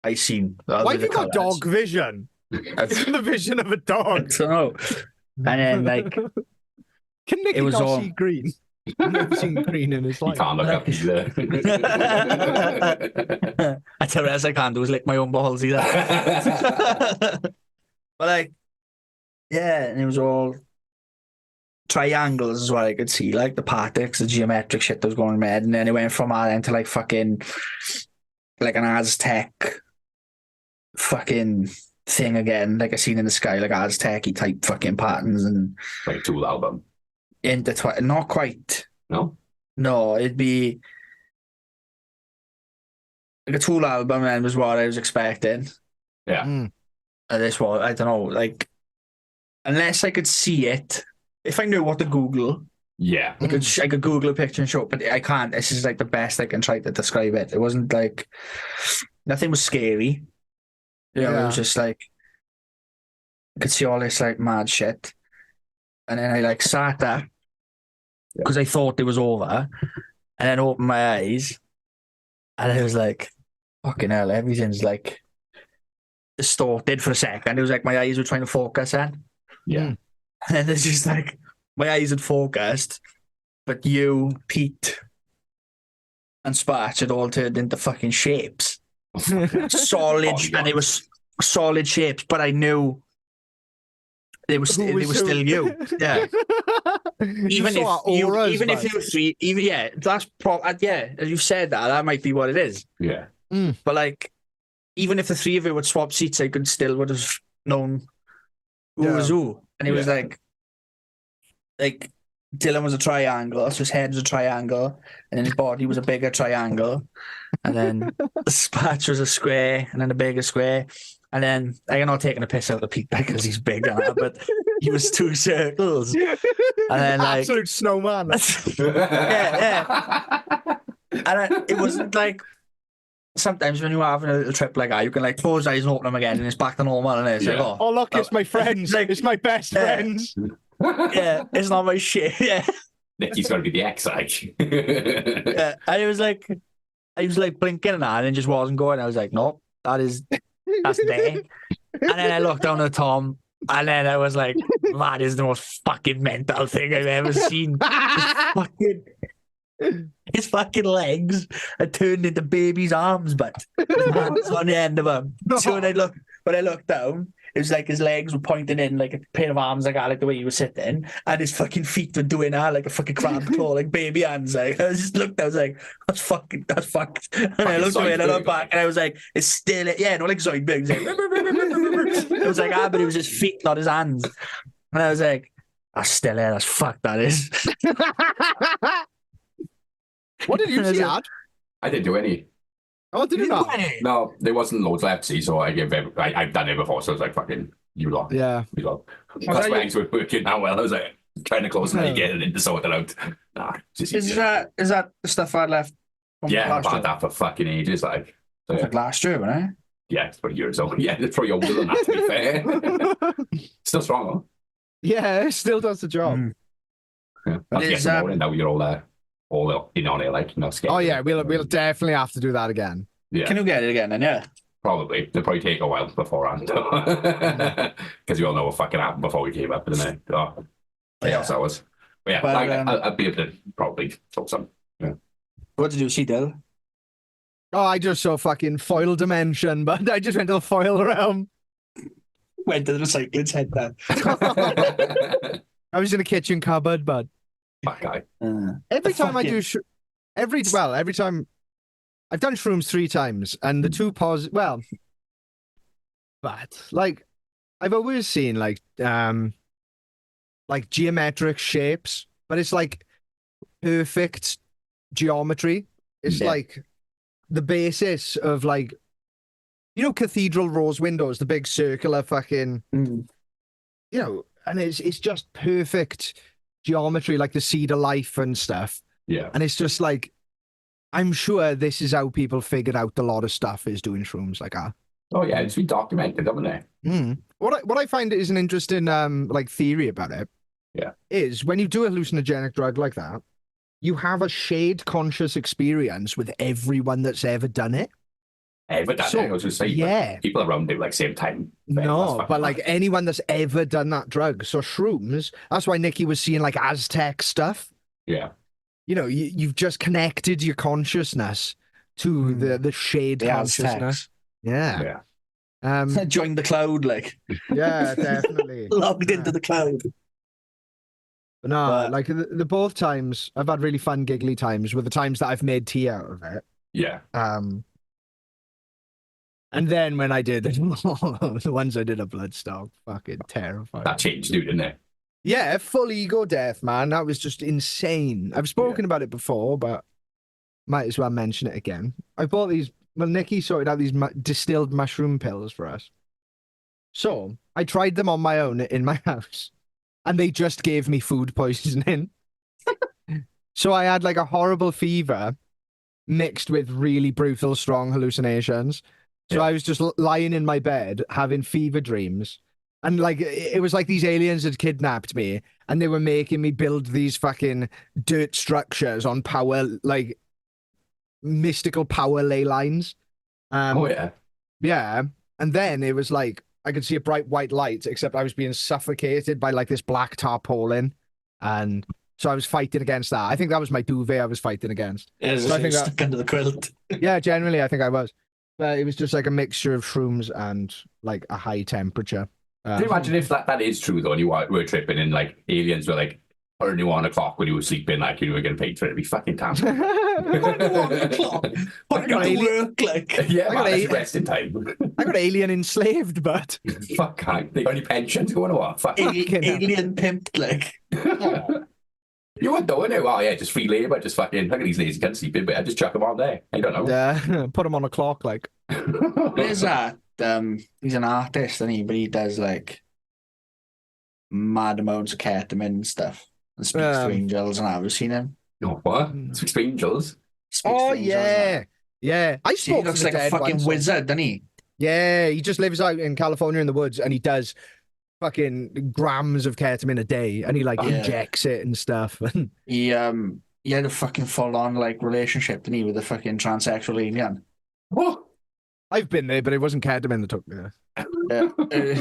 I seen. Why have you got dog vision? The vision of a I dog. don't know. And then like Can Nicky It was not all- see green? I've never seen green in his You life. can't look up either. I tell you, as I can't do is lick my own balls either. But like, yeah, and it was all triangles is what I could see, like the partics, the geometric shit that was going in my head, and then it went from that into like fucking like an Aztec fucking thing again, like I seen in the sky, like Aztec-y type fucking patterns and Like Tool album. intertwined. Not quite. No? No, it'd be like a Tool album, and was what I was expecting. Yeah. Mm. And this was, I don't know, like unless I could see it, if I knew what to Google, Yeah. I could Google a picture and show it, but I can't. This is like the best I can try to describe it. It wasn't like nothing was scary. It Yeah. was just like I could see all this like mad shit, and then I like sat there because I thought it was over, and then opened my eyes, and I was like, "Fucking hell!" Everything's like distorted for a second. It was like my eyes were trying to focus in. Yeah. And then it's just like my eyes had focused, but you, Pete, and Spatch had all turned into fucking shapes. Solid, and it was solid shapes, but I knew they were Who they was were who? still you. Yeah. Even saw our if auras, even if man. you three, even yeah, that's yeah. As you've said that might be what it is. Yeah. But like, even if the three of you would swap seats, I could still would have known who was who. And it was Yeah. like Dylan was a triangle, so his head was a triangle, and then his body was a bigger triangle, and then Spatch was a square, and then a bigger square, and then I'm not taking a piss out of Pete because he's big, but he was two circles, and then like Absolute snowman. yeah. And it wasn't like sometimes when you're having a little trip like that, you can like close your eyes and open them again, and it's back to normal, and it's like, Yeah. Oh, look, it's my friends. Like- It's my best Yeah. friends. yeah, it's not my shit. Yeah. Nicky's got to be the X, like. Yeah. And it was like, I was like blinking and that, and it just wasn't going. I was like, nope, that's there. And then I looked down at Tom, and then I was like, that is the most fucking mental thing I've ever seen. His fucking legs had turned into baby's arms, but his hands on the end of them. So when I looked down, it was like his legs were pointing in like a pair of arms like the way he was sitting, and his fucking feet were doing that like a fucking crab claw, like baby hands. Like I just looked, I was like, that's fucked. And I looked away and I looked back and I was like, it's still no like Zoidberg. It was like but it was his feet, not his hands. And I was like, that's still there. That's fucked. That is. What did you see, Ad? I didn't do any. Oh, did you not? No, there wasn't loads left to see, so I've done it before, so I was like, fucking, you lot. Yeah. You lot. That's why I were working now well. I was like, trying to close my get and to sort it out. Nah, just is that the stuff I left? Yeah, I've had that for fucking ages. Like, so, like last year, wasn't it? Yeah, it's pretty years old. Yeah, it's probably older than that, to be fair. Still strong, though. Yeah, it still does the job. Mm. Yeah. Now you're all in on it, like, you know, scared. Oh yeah, we'll definitely have to do that again. Yeah. Can you get it again then? Yeah. Probably. It'll probably take a while beforehand. Because we all know what fucking happened before we came up, didn't it? Oh, yeah, so I was. But yeah, But, I'd be able to probably talk some. Yeah. What did you see, Dill? Oh, I just saw fucking foil dimension, but I just went to the foil realm. Went to the recycling centre. I was in a kitchen cupboard, bud. That guy. Every time I do, every time I've done shrooms 3 times, and the two but like I've always seen like geometric shapes, but it's like perfect geometry. It's like the basis of like, you know, cathedral rose windows, the big circular fucking, you know, and it's just perfect geometry, like the cedar life and stuff. Yeah. And it's just like, I'm sure this is how people figured out a lot of stuff is doing shrooms like that. Oh yeah, it's been documented, haven't it? What I find is an interesting like theory about it. Yeah. Is when you do a hallucinogenic drug like that, you have a shared conscious experience with everyone that's ever done it. Ever done it? I was just saying, yeah. People around do like same time. No, but like anyone that's ever done that drug. So shrooms, that's why Nikki was seeing like Aztec stuff. Yeah. You know, you've just connected your consciousness to the shared consciousness. Yeah. Join the cloud, like. Yeah, definitely. Logged into the cloud. But no, like the both times I've had really fun, giggly times were the times that I've made tea out of it. Yeah. And then when I did the ones I did a Bloodstock, fucking terrifying. That changed, dude, didn't it? Yeah, full ego death, man. That was just insane. I've spoken about it before, but might as well mention it again. I bought these. Well, Nikki sorted out these distilled mushroom pills for us. So I tried them on my own in my house, and they just gave me food poisoning. So I had like a horrible fever mixed with really brutal, strong hallucinations. So I was just lying in my bed having fever dreams. And like, it was like these aliens had kidnapped me and they were making me build these fucking dirt structures on power, like mystical power ley lines. Yeah. And then it was like, I could see a bright white light, except I was being suffocated by like this black tarpaulin. And so I was fighting against that. I think that was my duvet I was fighting against. Yeah, so I think stuck under the quilt. Yeah, generally I think I was. But it was just like a mixture of shrooms and like a high temperature. Can you imagine if that is true though, and you were tripping and like aliens were like turning you on a clock when you were sleeping, like you were getting paid for it? It'd be fucking damn. I got work, like. Yeah, man, that's resting time. I got alien enslaved, but fuck, they got any pensions going or what? Fuck. Alien pimped, like. You weren't doing it. Well, yeah, just free labor, just fucking look at these lazy cunts sleeping, but I just chuck them on there. I don't know. Yeah, put them on a clock, like. There's that. He's an artist, and but he does like mad amounts of ketamine and stuff, and speaks to angels. And I've seen him. Oh, what? Speaks to angels. Yeah. I spoke. He looks like a fucking wizard, doesn't he? Yeah, he just lives out in California in the woods, and he does fucking grams of ketamine a day, and he like injects it and stuff. He had a fucking full on like relationship, didn't he, with a fucking transsexual alien? What? I've been there, but it wasn't ketamine that took me there.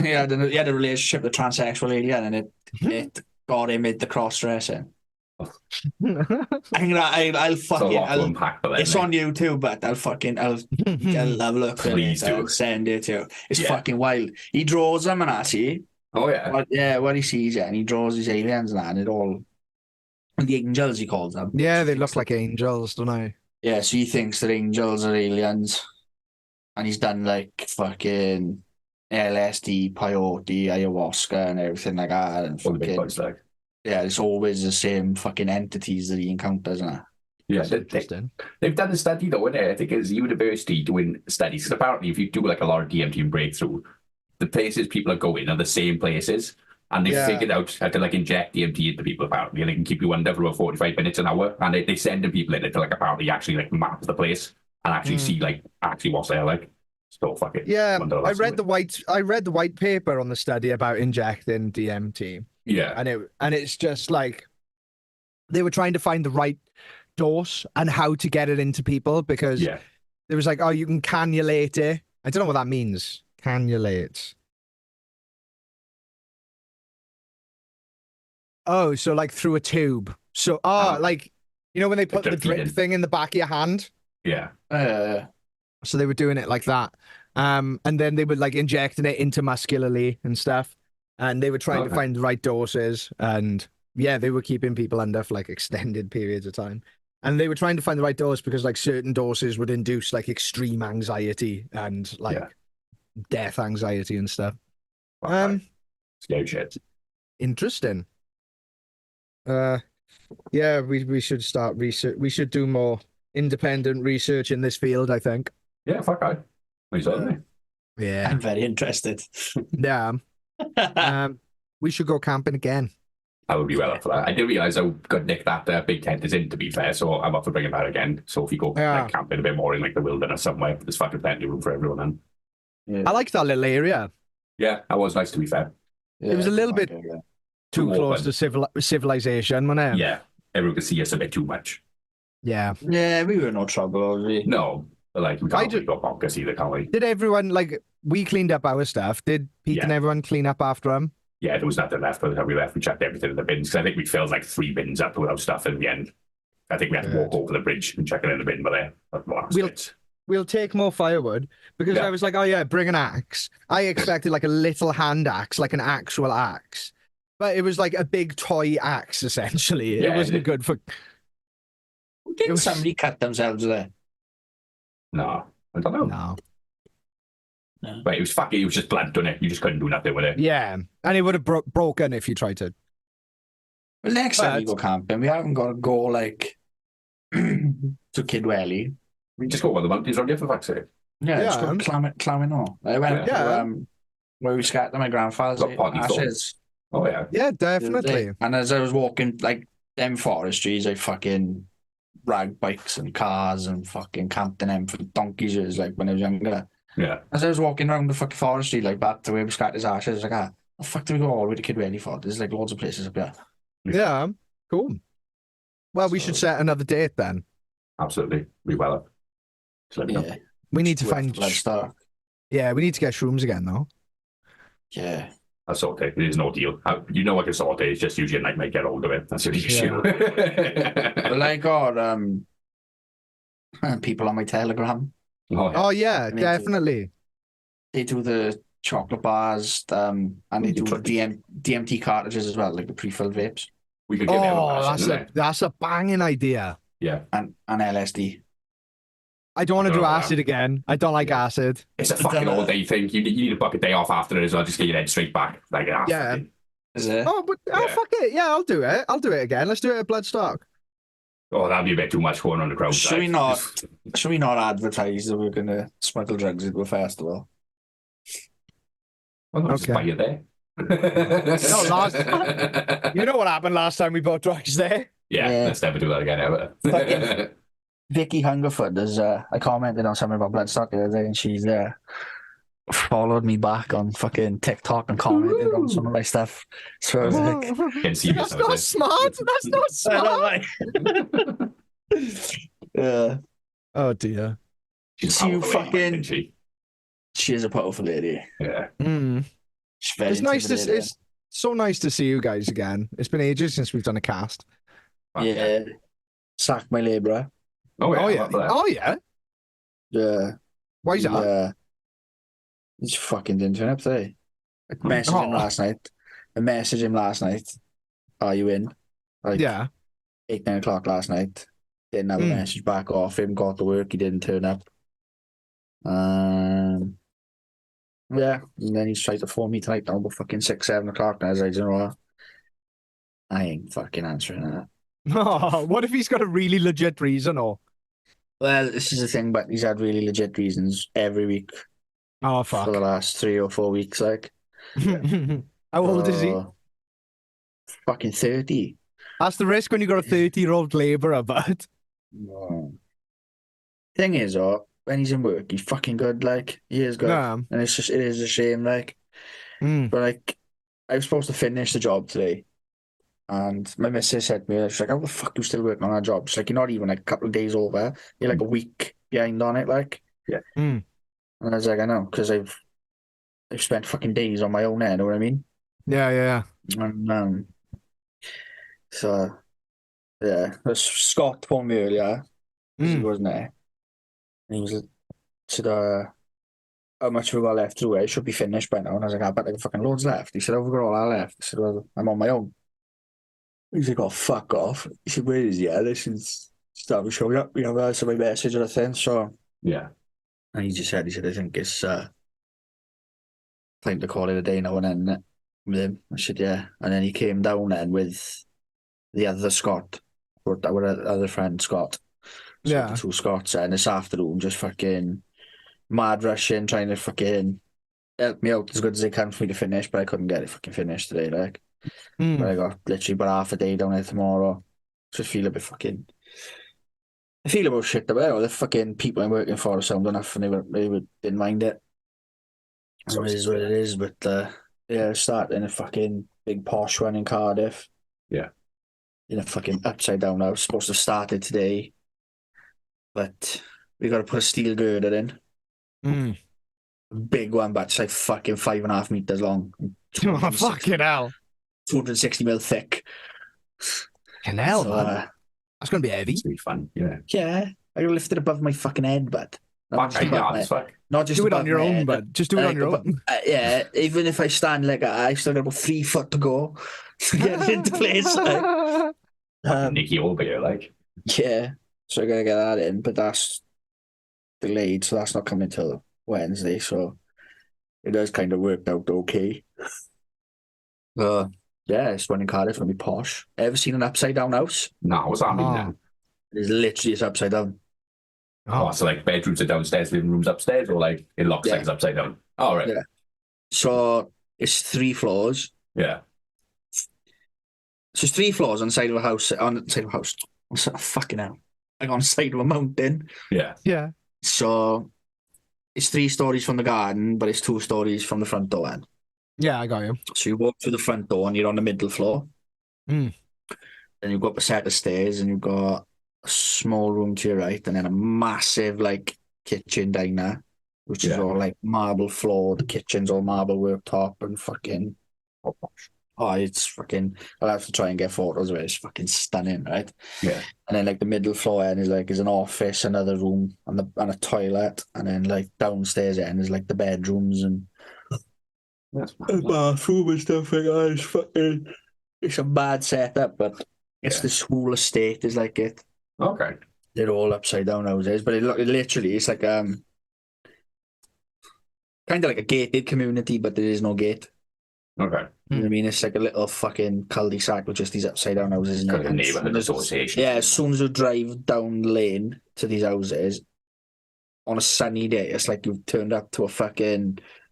He had a relationship with a transsexual alien, and it got him into cross dressing. I'll It's a fucking, lot to unpack for them. it's on YouTube, but I'll have a look at Please it. do. I'll send it to you. It's Yeah. fucking wild. He draws them and I see. Oh, yeah. What he sees, yeah, and he draws his aliens and that, and it all. The angels, he calls them. Yeah, they He look thinks like angels, don't they? Yeah, so he thinks that angels are aliens. And he's done like fucking LSD, peyote, ayahuasca, and everything like that. And All the big fucking, bugs, like. yeah, it's always the same fucking entities that he encounters. And Yeah, That's interesting. they've done a study though, innit? I think it's university doing studies. Because apparently, if you do like a lot of DMT and breakthrough, the places people are going are the same places, and they Yeah. figured out how to like inject DMT into people apparently, and they can keep you under for about 45 minutes an hour, and they send people in it to like apparently actually like map the place and actually see like actually what's there like. So fucking Yeah, wonder I that's read the the white paper on the study about injecting DMT, yeah and it's just like they were trying to find the right dose and how to get it into people because yeah there was like, oh, you can cannulate it. I don't know what that means. Cannulate. Oh, so like through a tube. So, Oh. like, you know, when they put the drip drip feeding. thing in the back of your hand? yeah. So they were doing it like that. And then they were like injecting it intramuscularly and stuff. And they were trying to Okay. find the right doses. And yeah, they were keeping people under for like extended periods of time. And they were trying to find the right dose because like certain doses would induce like extreme anxiety and like Yeah. death anxiety and stuff. Fuck, like, Um, scary shit. Interesting. Yeah, we should start research. We should do more independent research in this field, I think. Yeah, fuck I. What you saying? Yeah. I'm very interested. Yeah. We should go camping again. I would be well up for that. I didn't realise how good Nick that big tent is in, to be fair, so I'm up for bringing that again. So if you go Yeah. like camping a bit more in like the wilderness somewhere, there's fucking plenty of room for everyone then. I like that little area. Yeah, that was nice to be fair. It was a little bit too Too close open. to civilization, wasn't it? Yeah, everyone could see us a bit too much. Yeah. Yeah, we were no trouble, was we? No, but like we I can't ju- really go bonkers either, can we? Did everyone like we cleaned up our stuff? Did Pete and Yeah. everyone clean up after them? Yeah, there was nothing left by the time we left. We chucked everything in the bins, because I think we filled like 3 bins up without stuff in the end. I think we had to walk over the bridge and chuck it in the bin, but We'll- We'll take more firewood because Yeah. I was like, oh yeah, bring an axe. I expected like a little hand axe, like an actual axe, but it was like a big toy axe essentially. Yeah, it wasn't good for. Did was- somebody cut themselves there? No, I don't know. No. But it was fucking, it was just blunt, wasn't it? You just couldn't do nothing with it. Yeah, and it would have broken if you tried to. Well, next time we But- go camping, we haven't got to go like to Kidwelly. We just go over the mountains around here for fuck's sake. Yeah, just Yeah. go climbing on. I went Yeah. to where we scattered my grandfather's Got potty ashes. Oh yeah. Yeah, definitely. And as I was walking, like them forestries, I fucking rag bikes and cars and fucking camped in them for donkeys years, like when I was younger. Yeah. As I was walking around the fucking forestry, like back to where we scattered his ashes, I was like, ah, the fuck do we go all the way to Kidwelly for? There's like loads of places up here. Yeah, cool. Well, we should So- set another date then. Absolutely. We well up. Just let me know. Yeah. We need to With find. Bloodstock. Yeah, we need to get shrooms again though. Yeah. I'll sort it. There's no deal. You know I can sort it. It's just usually a nightmare get hold of it. That's the only issue. Well, I got people on my Telegram. Oh, yeah. Oh yeah, Me too. definitely. They do the chocolate bars, and they do the DMT cartridges as well, like the pre-filled vapes We could give them Oh, a that's lesson, that's a banging idea. Yeah. and LSD. I don't want to do Oh, wow. acid again. I don't like Yeah. acid. It's a fucking all day thing. You need to book a day off after it as well. Just get your head straight back. Like, Yeah. fucking- Is it? Oh, but Yeah. fuck it. Yeah, I'll do it. I'll do it again. Let's do it at Bloodstock. Oh, that'd be a bit too much going on the crowd. Should we not? Should we not advertise that we're going to smuggle drugs into a festival? Well, just Okay. buy it there. You know what happened last time we bought drugs there? Yeah, Yeah. let's never do that again ever. Fucking- Vicky Hungerford is. I commented on something about Bloodstock the other day, and she's followed me back on fucking TikTok and commented on some of my stuff. So I was like, Getting serious That's now, not is smart. That's not I smart. don't like. Yeah, Oh dear. it? She's See you powerful lady, fucking- isn't she? she is a powerful lady. Yeah. Mm. She's very It's nice to. intimidating. It's so nice to see you guys again. It's been ages since we've done a cast. Fuck Yeah. Sack my labourer. Oh yeah. Oh I'm yeah. up for that. Oh yeah. Yeah. Why's He, that? he just fucking didn't turn up today. I messaged him Oh. last night. Are you in? Like Yeah. 8, 9 o'clock last night. Didn't have a Mm. message back off him, got to work, he didn't turn up. Yeah, and then he's tried to phone me tonight now about fucking 6, 7 o'clock. And I was like, you know what? I ain't fucking answering that. Oh, what if he's got a really legit reason or? Well, this is the thing, but he's had really legit reasons every week Oh for fuck. the last 3 or 4 weeks. Like, How old is he? Fucking 30. That's the risk when you got a 30-year-old labourer, but Thing is, when he's in work, he's fucking good. Like, he is good, nah. and it is a shame. Like, Mm. but like, I was supposed to finish the job today, and my missus said to me, she's like, "How the fuck are you still working on that job?" She's like, "You're not even like a couple of days over. You're like a week behind on it." Like, Mm. and I was like, "I know, because I've spent fucking days on my own there." Know what I mean? Yeah. And so yeah, Scott phoned me earlier because he Mm. wasn't there. And he was said, "How much have we got left through it? It should be finished by now." And I was like, "I bet like fucking loads left." He said, "Have we got all that left?" I said, "Well, I'm on my own." He's like, "Oh, fuck off." He said, "Where is he at?" This is started showing up. You know, that's my message and I think so. Yeah. And he just said, "I think it's time to call it a day now and then with him." I said, "Yeah." And then he came down then with the other Scott, or our other friend Scott. So Yeah. the two Scots, and this afternoon just fucking mad rushing, trying to fucking help me out as good as they can for me to finish, but I couldn't get it fucking finished today, like. But Mm. I got literally about half a day down there tomorrow. Just feel a bit fucking. I feel about shit about the fucking people I'm working for sound enough, and they didn't mind it. So It is what it is, but yeah, starting a fucking big posh one in Cardiff. Yeah. In a fucking upside down house. Supposed to have started today, but we got to put a steel girder in. Mm. Big one, but it's like fucking 5.5 meters long. Oh, fucking hell. 260 mil thick. Fucking hell, So, man. That's going to be heavy. It's gonna be fun. Yeah. yeah, I lift it above my fucking head, but Fuck, yeah, it's fuck. not just Do it above on your my own, head, bud. Just do it on your above- own. yeah, even if I stand like I still got about 3 foot to go to get it into place. Like, Nicky over here, like. yeah, so I gotta get that in, but that's delayed, so that's not coming till Wednesday. So it does kind of worked out okay. Yeah, it's one in Cardiff, gonna be posh. Ever seen an upside down house? No, what's that mean then? It's literally it's upside down. Oh, so like bedrooms are downstairs, living rooms upstairs, or like it looks like it's upside down. All right. Yeah. So it's 3 floors. Yeah. So it's 3 floors on the side of a house. On the side of a house. Fucking hell. Like on the side of a mountain. Yeah. Yeah. So it's 3 stories from the garden, but it's 2 stories from the front door end. Yeah, I got you. So you walk through the front door and you're on the middle floor. Mm. Then you go up a set of stairs and you've got a small room to your right and then a massive like kitchen diner, which is Yeah. all like marble floor. The kitchen's all marble worktop and fucking. Oh, it's fucking. I'll have to try and get photos of it. It's fucking stunning, right? Yeah. And then like the middle floor end is an office, another room, and a toilet, and then like downstairs end is like the bedrooms and That's a bathroom and stuff like that. It's fucking. It's a bad setup, but it's Yeah. this whole estate is like it. Okay. They're all upside down houses, but it literally it's like kind of like a gated community, but there is no gate. Okay. You know what I mean? It's like a little fucking cul-de-sac with just these upside down houses. It's in kind it. of a And neighbourhood association. yeah, as soon as you drive down the lane to these houses on a sunny day, it's like you've turned up to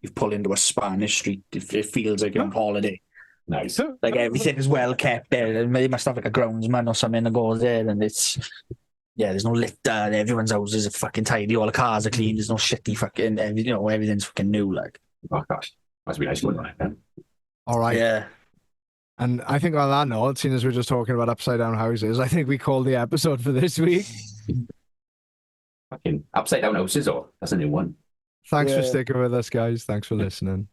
you've pulled into a Spanish street. It feels like you're on holiday. Nice. Like everything is well kept there. They must have like a groundsman or something that goes there, and there's no litter. Everyone's houses are fucking tidy. All the cars are clean. There's no shitty fucking, everything's fucking new. Like, Oh gosh. Must be nice going on it then. All right. yeah, And I think on that note, seeing as we're just talking about upside down houses, I think we called the episode for this week. Fucking upside down houses, or that's a new one. Thanks for Yeah. sticking with us, guys. Thanks for listening.